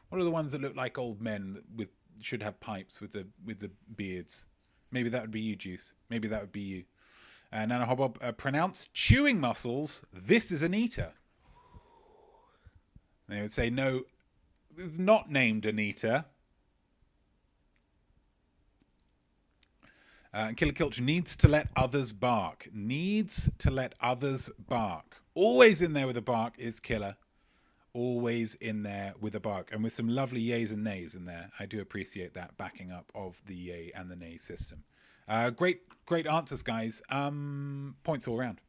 What are the ones that look like old men that should have pipes with the beards? Maybe that would be you, Juice. Maybe that would be you. Nana Hobbob, pronounced chewing muscles. This is an eater. They would say, no, it's not named Anita. And Killer Kilcher needs to let others bark. Needs to let others bark. Always in there with a bark is Killer. Always in there with a bark. And with some lovely yays and nays in there. I do appreciate that backing up of the yay and the nay system. Great answers, guys. Points all round.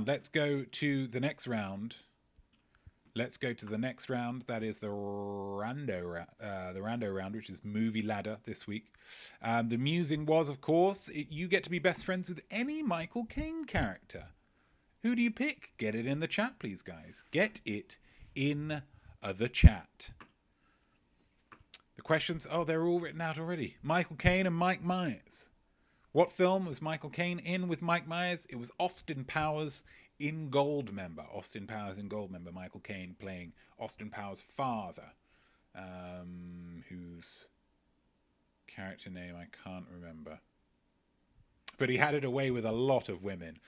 Let's go to the next round. That is the rando round, which is movie ladder this week. The musing was, of course, you get to be best friends with any Michael Caine character. Who do you pick? Get it in the chat, please, guys. Get it in the chat. The questions, they're all written out already. Michael Caine and Mike Myers. What film was Michael Caine in with Mike Myers? It was Austin Powers in Goldmember. Austin Powers in Goldmember. Michael Caine playing Austin Powers' father, whose character name I can't remember. But he had it away with a lot of women.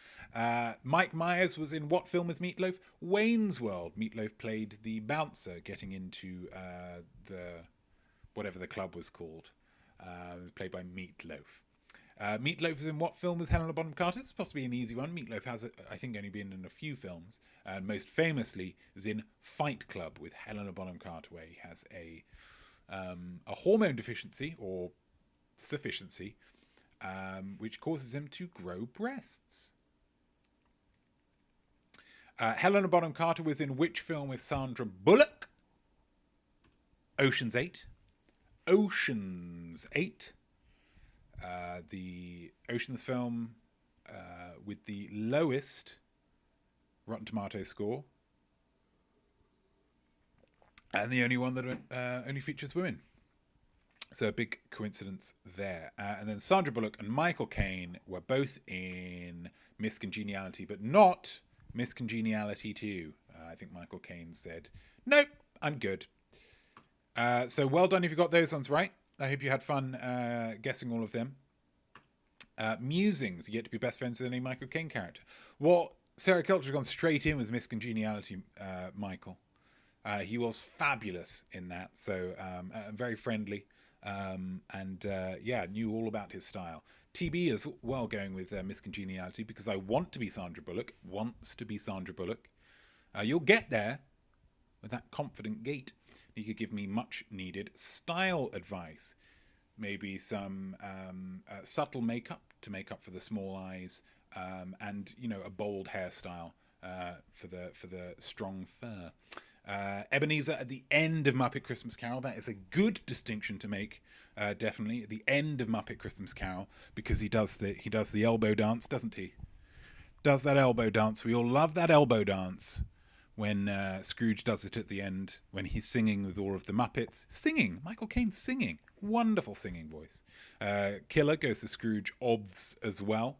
Mike Myers was in what film with Meatloaf? Wayne's World. Meatloaf played the bouncer getting into whatever the club was called. It was played by Meatloaf. Meatloaf was in what film with Helena Bonham Carter? It's possibly an easy one. Meatloaf has, I think, only been in a few films. And most famously is in Fight Club with Helena Bonham Carter, where he has a hormone deficiency or sufficiency, which causes him to grow breasts. Helena Bonham Carter was in which film with Sandra Bullock? Ocean's 8. The Ocean's film with the lowest Rotten Tomatoes score, and the only one that only features women. So a big coincidence there. And then Sandra Bullock and Michael Caine were both in Miss Congeniality, but not Miss Congeniality 2. I think Michael Caine said, nope, I'm good. So well done if you got those ones right. I hope you had fun guessing all of them. Musings. You get to be best friends with any Michael Caine character. Well, Sarah Kilcher's gone straight in with Miss Congeniality, Michael. He was fabulous in that. So very friendly. Knew all about his style. TB as well going with Miss Congeniality because I want to be Sandra Bullock. Wants to be Sandra Bullock. You'll get there with that confident gait. You could give me much needed style advice. maybe some subtle makeup to make up for the small eyes, and a bold hairstyle for the strong fur. Ebeneezer at the end of Muppet Christmas Carol. That is a good distinction to make, definitely at the end of Muppet Christmas Carol, because he does the elbow dance, doesn't he? Does that elbow dance? We all love that elbow dance when Scrooge does it at the end, when he's singing with all of the Muppets. Singing! Michael Caine singing. Wonderful singing voice. Killer goes to Scrooge obvs as well.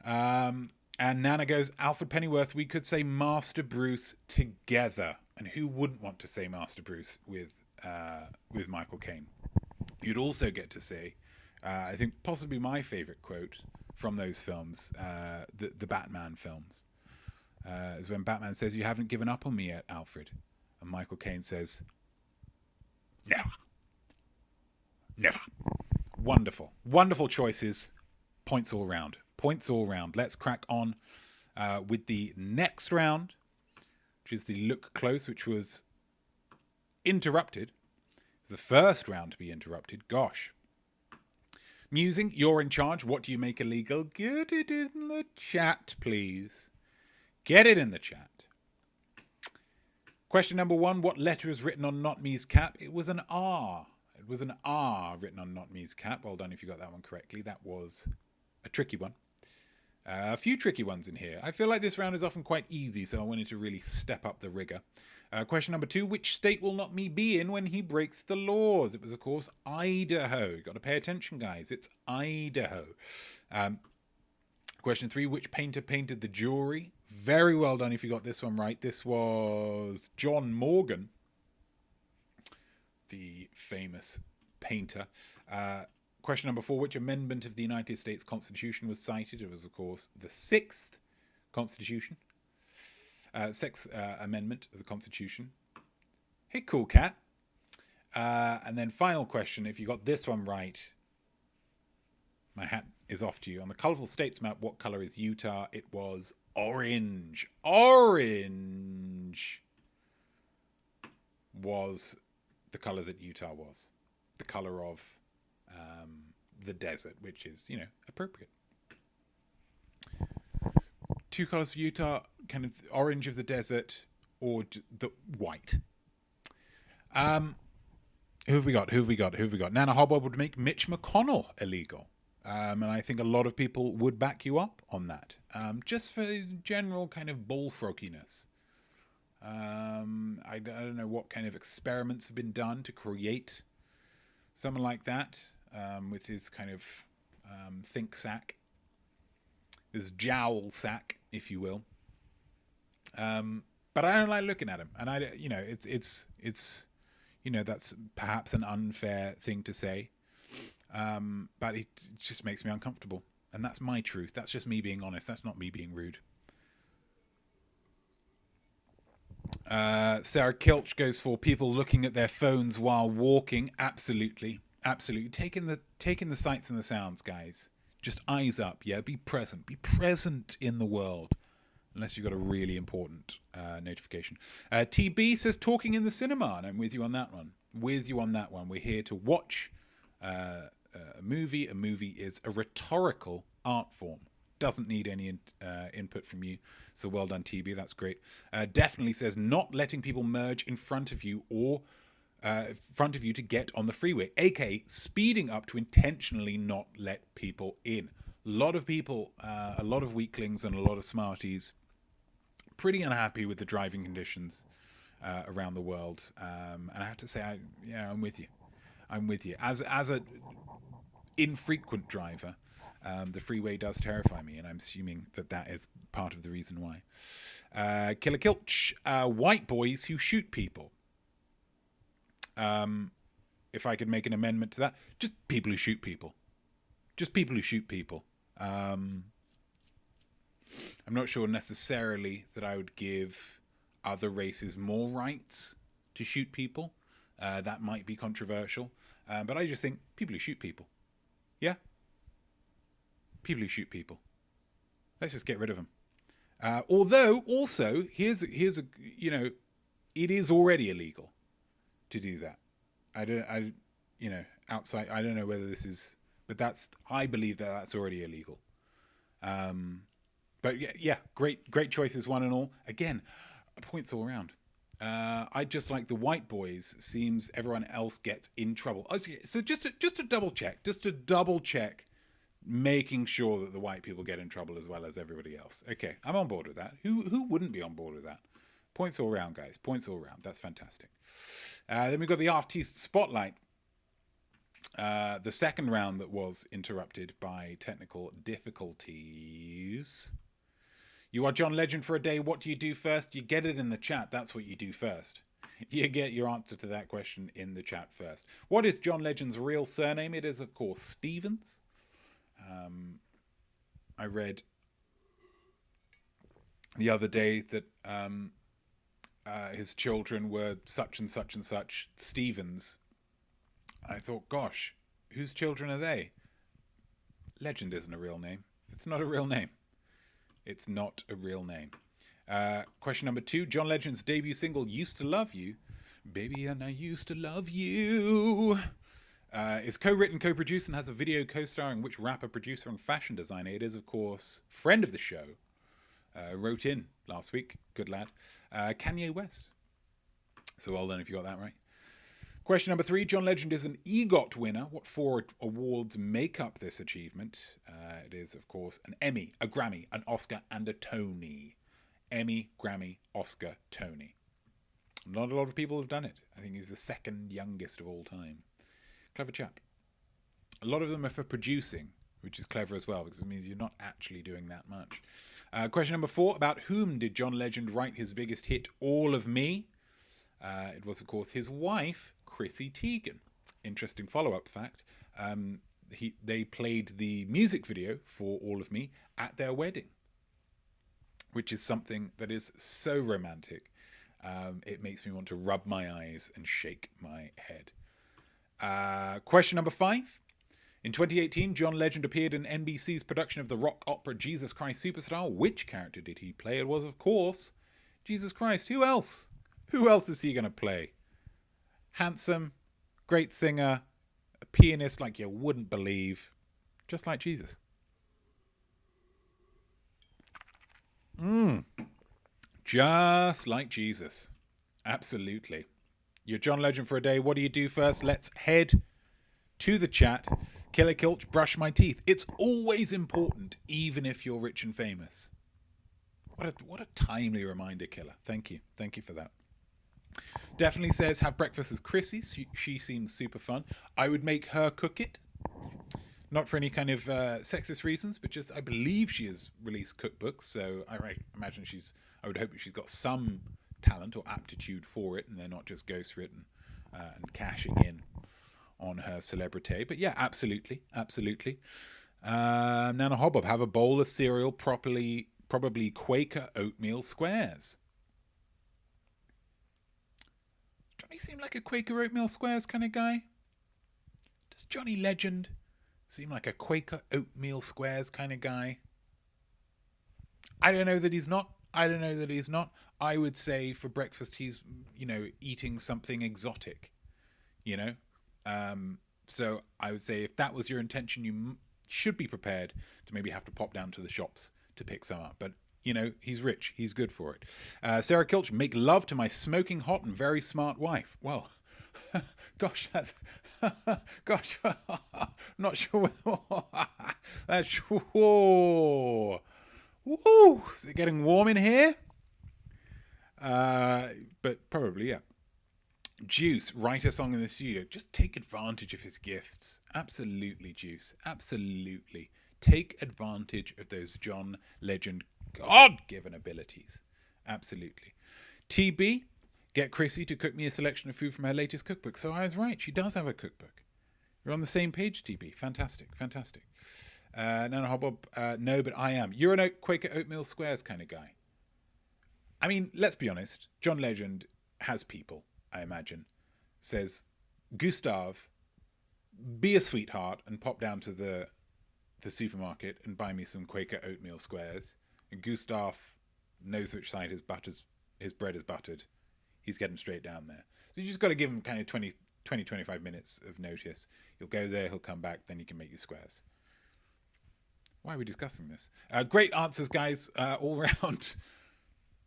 And Nana goes, Alfred Pennyworth, we could say Master Bruce together. And who wouldn't want to say Master Bruce with Michael Caine? You'd also get to say, I think possibly my favourite quote from those films, the Batman films, is when Batman says, you haven't given up on me yet, Alfred. And Michael Caine says, never. Never. Wonderful. Wonderful choices. Points all round. Points all round. Let's crack on with the next round, which is the Look Close, which was interrupted. It was the first round to be interrupted. Gosh. Musing, you're in charge. What do you make illegal? Get it in the chat, please. Get it in the chat. Question number 1. What letter is written on Notme's cap? It was an R. It was an R written on Notme's cap. Well done if you got that one correctly. That was a tricky one. A few tricky ones in here. I feel like this round is often quite easy, so I wanted to really step up the rigour. Question number 2. Which state will Notme be in when he breaks the laws? It was, of course, Idaho. You've got to pay attention, guys. It's Idaho. Question 3. Which painter painted the jewellery? Very well done if you got this one right. This was John Morgan, the famous painter. Question number 4. Which amendment of the United States Constitution was cited? It was, of course, the 6th Constitution. 6th Amendment of the Constitution. Hey, cool cat. And then final question. If you got this one right, my hat is off to you. On the colourful states map, what colour is Utah? It was orange. Orange was the colour that Utah was. The colour of the desert, which is, appropriate. 2 colours for Utah, kind of orange of the desert or the white. Who have we got? Nana Hobbob would make Mitch McConnell illegal. And I think a lot of people would back you up on that. Just for general kind of bullfrogginess. I don't know what kind of experiments have been done to create someone like that, with his kind of think sack, his jowl sack, if you will. But I don't like looking at him, and it's that's perhaps an unfair thing to say, but it just makes me uncomfortable, and that's my truth. That's just me being honest. That's not me being rude. Sarah Kilch goes for people looking at their phones while walking. Absolutely. Taking the sights and the sounds, guys. Just eyes up. Yeah, be present in the world, unless you've got a really important notification. TB says talking in the cinema, and I'm with you on that one. We're here to watch a movie. A movie is a rhetorical art form. Doesn't need any input from you. So well done, TB. That's great. Definitely says not letting people merge in front of you or to get on the freeway, aka speeding up to intentionally not let people in. A lot of people, a lot of weaklings and a lot of smarties, pretty unhappy with the driving conditions around the world. And I have to say, I'm with you. As a infrequent driver, the freeway does terrify me, and I'm assuming that is part of the reason why. Killer Kilch, white boys who shoot people. If I could make an amendment to that, just people who shoot people. I'm not sure necessarily that I would give other races more rights to shoot people. That might be controversial. But I just think people who shoot people. Yeah? People who shoot people. Let's just get rid of them. Although, also, here's a, it is already illegal to do that. outside. I don't know whether this is, but I believe that's already illegal. But yeah, great choices, one and all. Again, points all around. I just like the white boys. Seems everyone else gets in trouble. So just to double check, making sure that the white people get in trouble as well as everybody else. Okay, I'm on board with that. Who wouldn't be on board with that? Points all round, guys. Points all round. That's fantastic. Then we've got the artist spotlight. The second round that was interrupted by technical difficulties. You are John Legend for a day. What do you do first? You get it in the chat. That's what you do first. You get your answer to that question in the chat first. What is John Legend's real surname? It is, of course, Stevens. I read the other day that his children were such and such and such Stevens. I thought, gosh, whose children are they? Legend isn't a real name. It's not a real name. It's not a real name. Question number 2. John Legend's debut single, Used to Love You. Baby, and I used to love you. Is co-written, co-produced, and has a video co-starring which rapper, producer, and fashion designer? It is, of course, friend of the show. Wrote in last week. Good lad. Kanye West. So well done if you got that right. Question number 3. John Legend is an EGOT winner. What 4 awards make up this achievement? It is, of course, an Emmy, a Grammy, an Oscar, and a Tony. Emmy, Grammy, Oscar, Tony. Not a lot of people have done it. I think he's the second youngest of all time. Clever chap. A lot of them are for producing, which is clever as well, because it means you're not actually doing that much. Question number 4. About whom did John Legend write his biggest hit, All of Me? It was, of course, his wife, Chrissy Teigen. Interesting follow-up fact. They played the music video for All of Me at their wedding, which is something that is so romantic. It makes me want to rub my eyes and shake my head. Question number 5. In 2018, John Legend appeared in NBC's production of the rock opera Jesus Christ Superstar. Which character did he play? It was, of course, Jesus Christ. Who else? Who else is he going to play? Handsome, great singer, a pianist like you wouldn't believe, just like Jesus. Just like Jesus. Absolutely. You're John Legend for a day. What do you do first? Let's head to the chat. Killer Kilch, brush my teeth. It's always important, even if you're rich and famous. What a timely reminder, Killer. Thank you. Thank you for that. Definitely says, have breakfast with Chrissy. She seems super fun. I would make her cook it. Not for any kind of sexist reasons, but just I believe she has released cookbooks. So I imagine I would hope she's got some talent or aptitude for it, and they're not just ghost written and cashing in on her celebrity. But yeah, absolutely. Nana Hobbob, have a bowl of cereal, probably Quaker oatmeal squares. Johnny seem like a Quaker oatmeal squares kind of guy? Does Johnny Legend seem like a Quaker oatmeal squares kind of guy? I don't know that he's not. I would say for breakfast he's, eating something exotic, So I would say if that was your intention, you should be prepared to maybe have to pop down to the shops to pick some up. But, he's rich. He's good for it. Sarah Kilch, make love to my smoking hot and very smart wife. Well, gosh, gosh, I'm not sure that's, whoa. Woo! Is it getting warm in here? But probably, yeah. Juice, write a song in the studio. Just take advantage of his gifts. Absolutely, Juice. Absolutely. Take advantage of those John Legend God-given abilities. Absolutely. TB, get Chrissy to cook me a selection of food from her latest cookbook. So I was right. She does have a cookbook. You're on the same page, TB. Fantastic. Nana Hobbob, no, but I am. You're an Quaker oatmeal squares kind of guy. I mean, let's be honest. John Legend has people, I imagine. Says, Gustav, be a sweetheart and pop down to the supermarket and buy me some Quaker oatmeal squares. And Gustav knows which side his bread is buttered. He's getting straight down there. So you just got to give him kind of 20, 25 minutes of notice. You'll go there, he'll come back, then you can make your squares. Why are we discussing this? Great answers, guys, all round.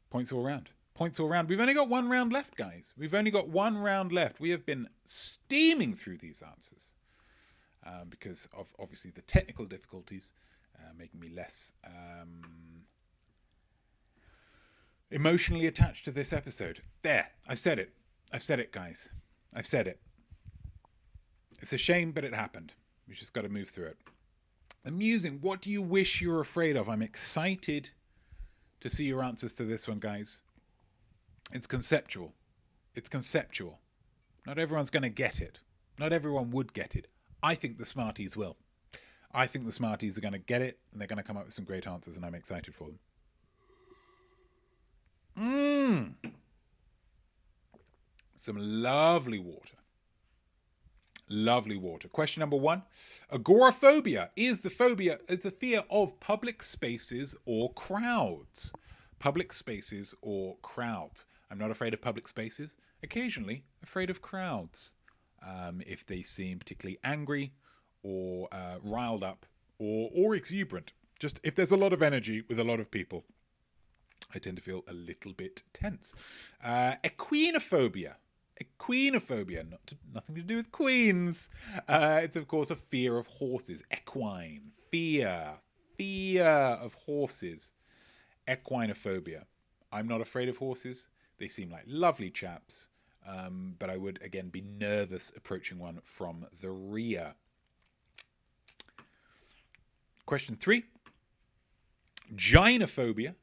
Points all round. Points all round. We've only got one round left, guys. We've only got one round left. We have been steaming through these answers because of, obviously, the technical difficulties making me less emotionally attached to this episode. There, I've said it. I've said it, guys. I've said it. It's a shame, but it happened. We've just got to move through it. Amusing. What do you wish you were afraid of? I'm excited to see your answers to this one, guys. It's conceptual. It's conceptual. Not everyone's going to get it. Not everyone would get it. I think the Smarties will. I think the Smarties are going to get it, and they're going to come up with some great answers, and I'm excited for them. Some lovely water. Lovely water. Question number 1. Agoraphobia is the fear of public spaces or crowds. Public spaces or crowds. I'm not afraid of public spaces. Occasionally afraid of crowds. If they seem particularly angry or riled up or exuberant. Just if there's a lot of energy with a lot of people, I tend to feel a little bit tense. Equinophobia. Equinophobia, nothing to do with queens. It's, of course, a fear of horses. Equine, fear of horses. Equinophobia. I'm not afraid of horses. They seem like lovely chaps, but I would, again, be nervous approaching one from the rear. Question 3. Gynophobia.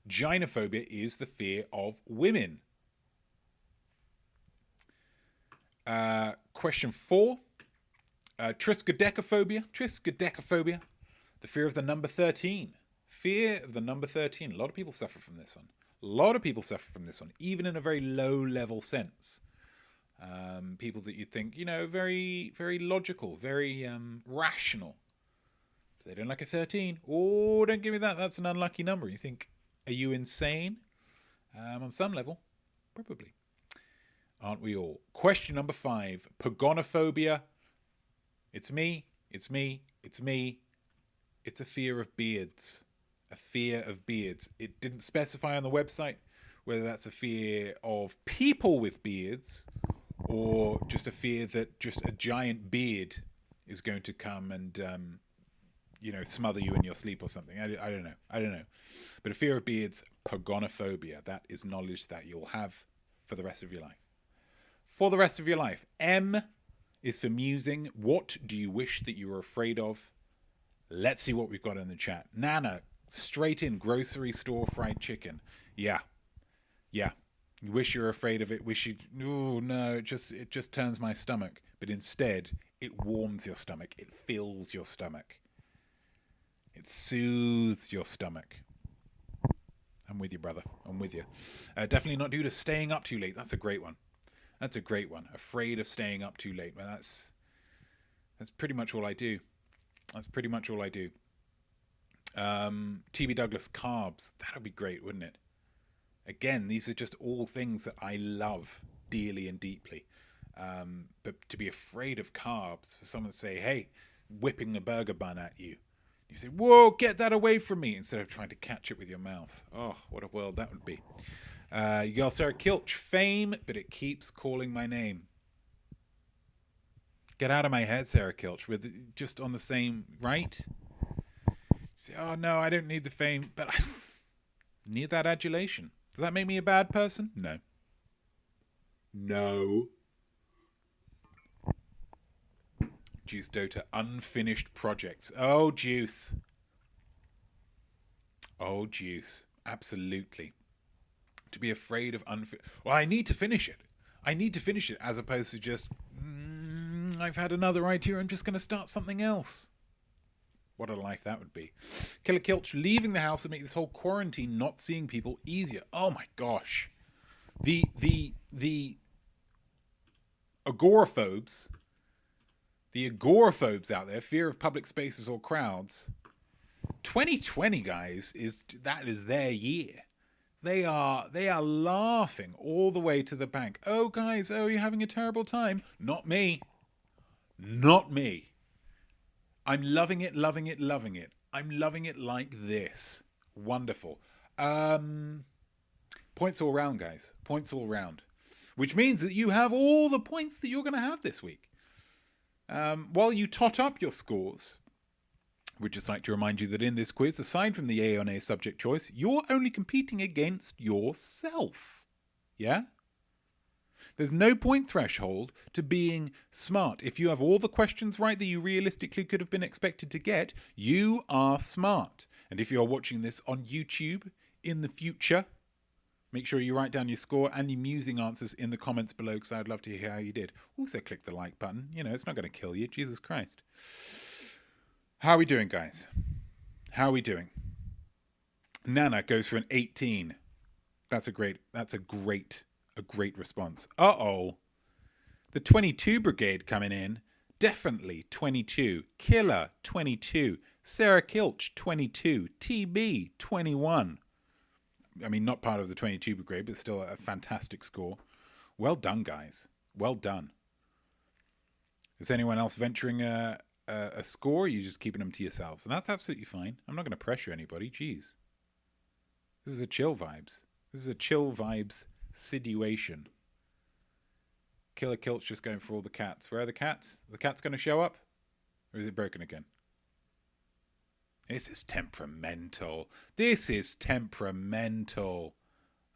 Gynophobia is the fear of women. Question 4. Triskaidekaphobia. The fear of the number 13. Fear of the number 13. A lot of people suffer from this one. Even in a very low-level sense. People that you think, very, very logical, very rational. If they don't like a 13. Oh, don't give me that. That's an unlucky number. You think, are you insane? On some level, probably. Aren't we all? Question number 5. Pagonophobia. It's me. It's a fear of beards. A fear of beards. It didn't specify on the website whether that's a fear of people with beards or just a fear that just a giant beard is going to come and, smother you in your sleep or something. I don't know. But a fear of beards, pagonophobia. That is knowledge that you'll have for the rest of your life. M is for musing. What do you wish that you were afraid of? Let's see what we've got in the chat. Nana, straight in, grocery store fried chicken. Yeah. You wish you were afraid of it. Oh no, it just turns my stomach. But instead, it warms your stomach. It fills your stomach. It soothes your stomach. I'm with you, brother. I'm with you. Definitely not due to staying up too late. That's a great one. Afraid of staying up too late. Well, that's pretty much all I do. TB Douglas, carbs. That would be great, wouldn't it? Again, these are just all things that I love dearly and deeply. But to be afraid of carbs, for someone to say, hey, whipping a burger bun at you. You say, whoa, get that away from me, instead of trying to catch it with your mouth. Oh, what a world that would be. You got Sarah Kilch, fame, but it keeps calling my name. Get out of my head, Sarah Kilch. We're just on the same, right? Say, oh no, I don't need the fame, but I need that adulation. Does that make me a bad person? No. Juice Dota, unfinished projects. Oh, Juice. Absolutely. To be afraid of well, I need to finish it. As opposed to just, I've had another idea, I'm just going to start something else. What a life that would be. Killer Kilch, leaving the house would make this whole quarantine not seeing people easier. Oh my gosh. The agoraphobes out there, fear of public spaces or crowds. 2020, guys, is their year. They are laughing all the way to the bank. Oh, guys, oh, you're having a terrible time. Not me. Not me. I'm loving it, loving it, loving it. I'm loving it like this. Wonderful. Points all round, guys. Points all round. Which means that you have all the points that you're going to have this week. While you tot up your scores, we'd just like to remind you that in this quiz, aside from the A on A subject choice, you're only competing against yourself. Yeah? There's no point threshold to being smart. If you have all the questions right that you realistically could have been expected to get, you are smart. And if you're watching this on YouTube in the future, make sure you write down your score and your musing answers in the comments below, because I'd love to hear how you did. Also click the like button. You know, it's not going to kill you. Jesus Christ. How are we doing, guys? How are we doing? Nana goes for an 18. That's a great response. Uh-oh. The 22 brigade coming in. Definitely 22. Killer, 22. Sarah Kilch, 22. TB, 21. I mean, not part of the 22 brigade, but still a fantastic score. Well done, guys. Well done. Is anyone else venturing a score, or are you just keeping them to yourselves? And that's absolutely fine. I'm not going to pressure anybody. Jeez. This is a chill vibes. This is a chill vibes situation. Killer Kilt's just going for all the cats. Where are the cats? The cat's going to show up? Or is it broken again? This is temperamental. This is temperamental.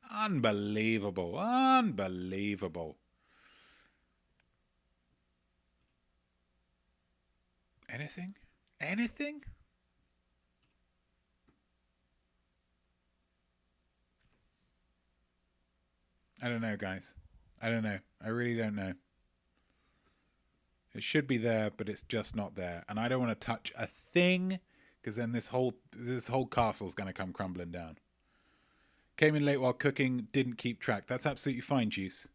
Unbelievable. Unbelievable. Anything? Anything? I don't know, guys. I don't know. I really don't know. It should be there, but it's just not there. And I don't want to touch a thing, because then this whole castle's going to come crumbling down. Came in late while cooking, didn't keep track. That's absolutely fine, Juice.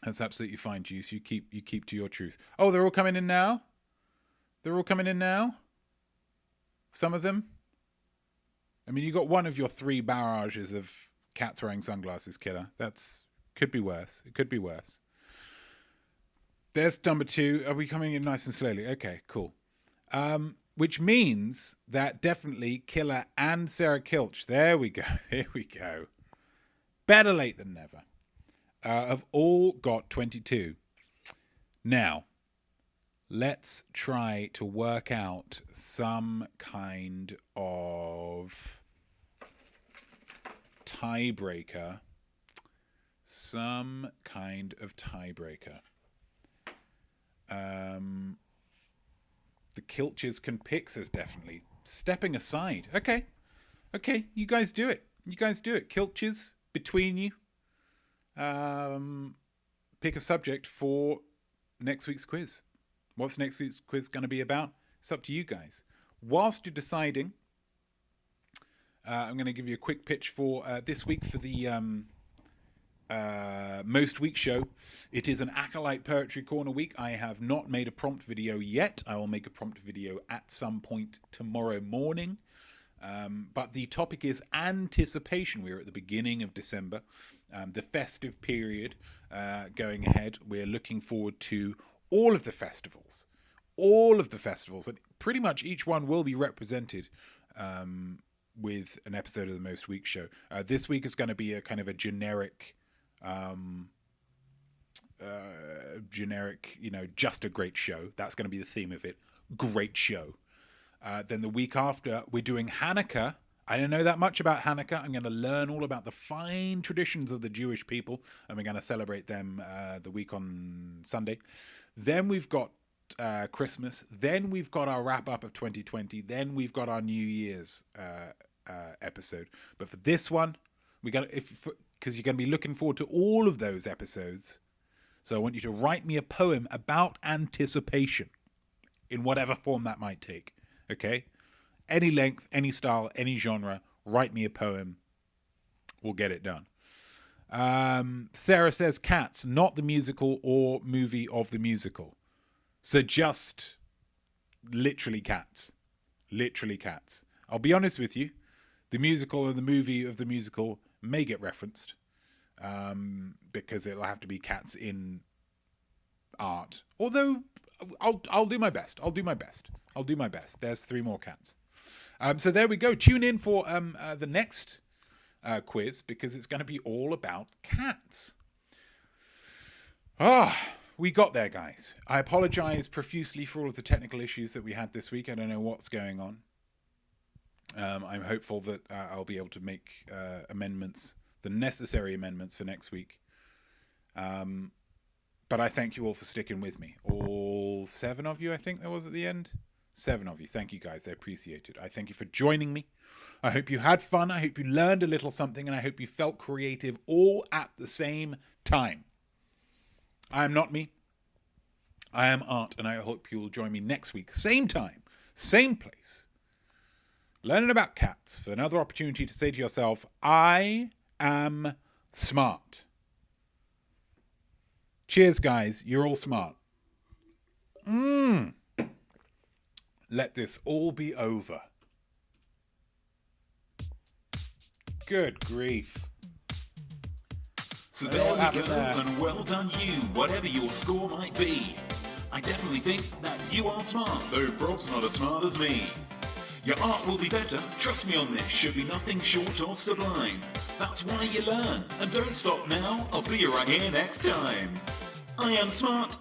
That's absolutely fine, Juice. You keep to your truth. Oh, they're all coming in now? They're all coming in now? Some of them? I mean, you got one of your 3 barrages of cats wearing sunglasses, Killer. That's could be worse. It could be worse. There's number 2. Are we coming in nice and slowly? Okay, cool. Which means that definitely Killer and Sarah Kilch, there we go, here we go. Better late than never. Have all got 22. Now, let's try to work out some kind of tiebreaker. Some kind of tiebreaker. The Kilches can pick, says definitely. Stepping aside. Okay, you guys do it. Kilches, between you. Pick a subject for next week's quiz. What's next week's quiz going to be about? It's up to you guys. Whilst you're deciding, I'm going to give you a quick pitch for this week for the most week show. It is an Acolyte Poetry Corner week. I have not made a prompt video yet. I will make a prompt video at some point tomorrow morning. But the topic is anticipation. We're at the beginning of December, the festive period going ahead. We're looking forward to all of the festivals, and pretty much each one will be represented with an episode of the Most Week show. This week is going to be a kind of a generic, just a great show. That's going to be the theme of it. Great show. Then the week after, we're doing Hanukkah. I don't know that much about Hanukkah. I'm going to learn all about the fine traditions of the Jewish people, and we're going to celebrate them the week on Sunday. Then we've got Christmas. Then we've got our wrap-up of 2020. Then we've got our New Year's episode. But for this one, because you're going to be looking forward to all of those episodes. So I want you to write me a poem about anticipation in whatever form that might take. Okay? Any length, any style, any genre, write me a poem. We'll get it done. Sarah says Cats, not the musical or movie of the musical. So just literally Cats. Literally Cats. I'll be honest with you. The musical and the movie of the musical may get referenced, because it'll have to be cats in art. Although I'll do my best. I'll do my best. There's 3 more cats. So there we go. Tune in for the next quiz, because it's going to be all about cats. We got there, guys. I apologize profusely for all of the technical issues that we had this week. I don't know what's going on. I'm hopeful that I'll be able to make amendments, the necessary amendments for next week. But I thank you all for sticking with me. All 7 of you, I think there was at the end. 7 of you. Thank you, guys. I appreciate it. I thank you for joining me. I hope you had fun. I hope you learned a little something. And I hope you felt creative all at the same time. I am not me. I am Art. And I hope you'll join me next week. Same time. Same place. Learning about cats for another opportunity to say to yourself, I am smart. Cheers, guys. You're all smart. Let this all be over. Good grief. So there we go, and well done you, whatever your score might be. I definitely think that you are smart, though Rob's not as smart as me. Your art will be better, trust me on this, should be nothing short of sublime. That's why you learn, and don't stop now, I'll see you right here next time. I am smart,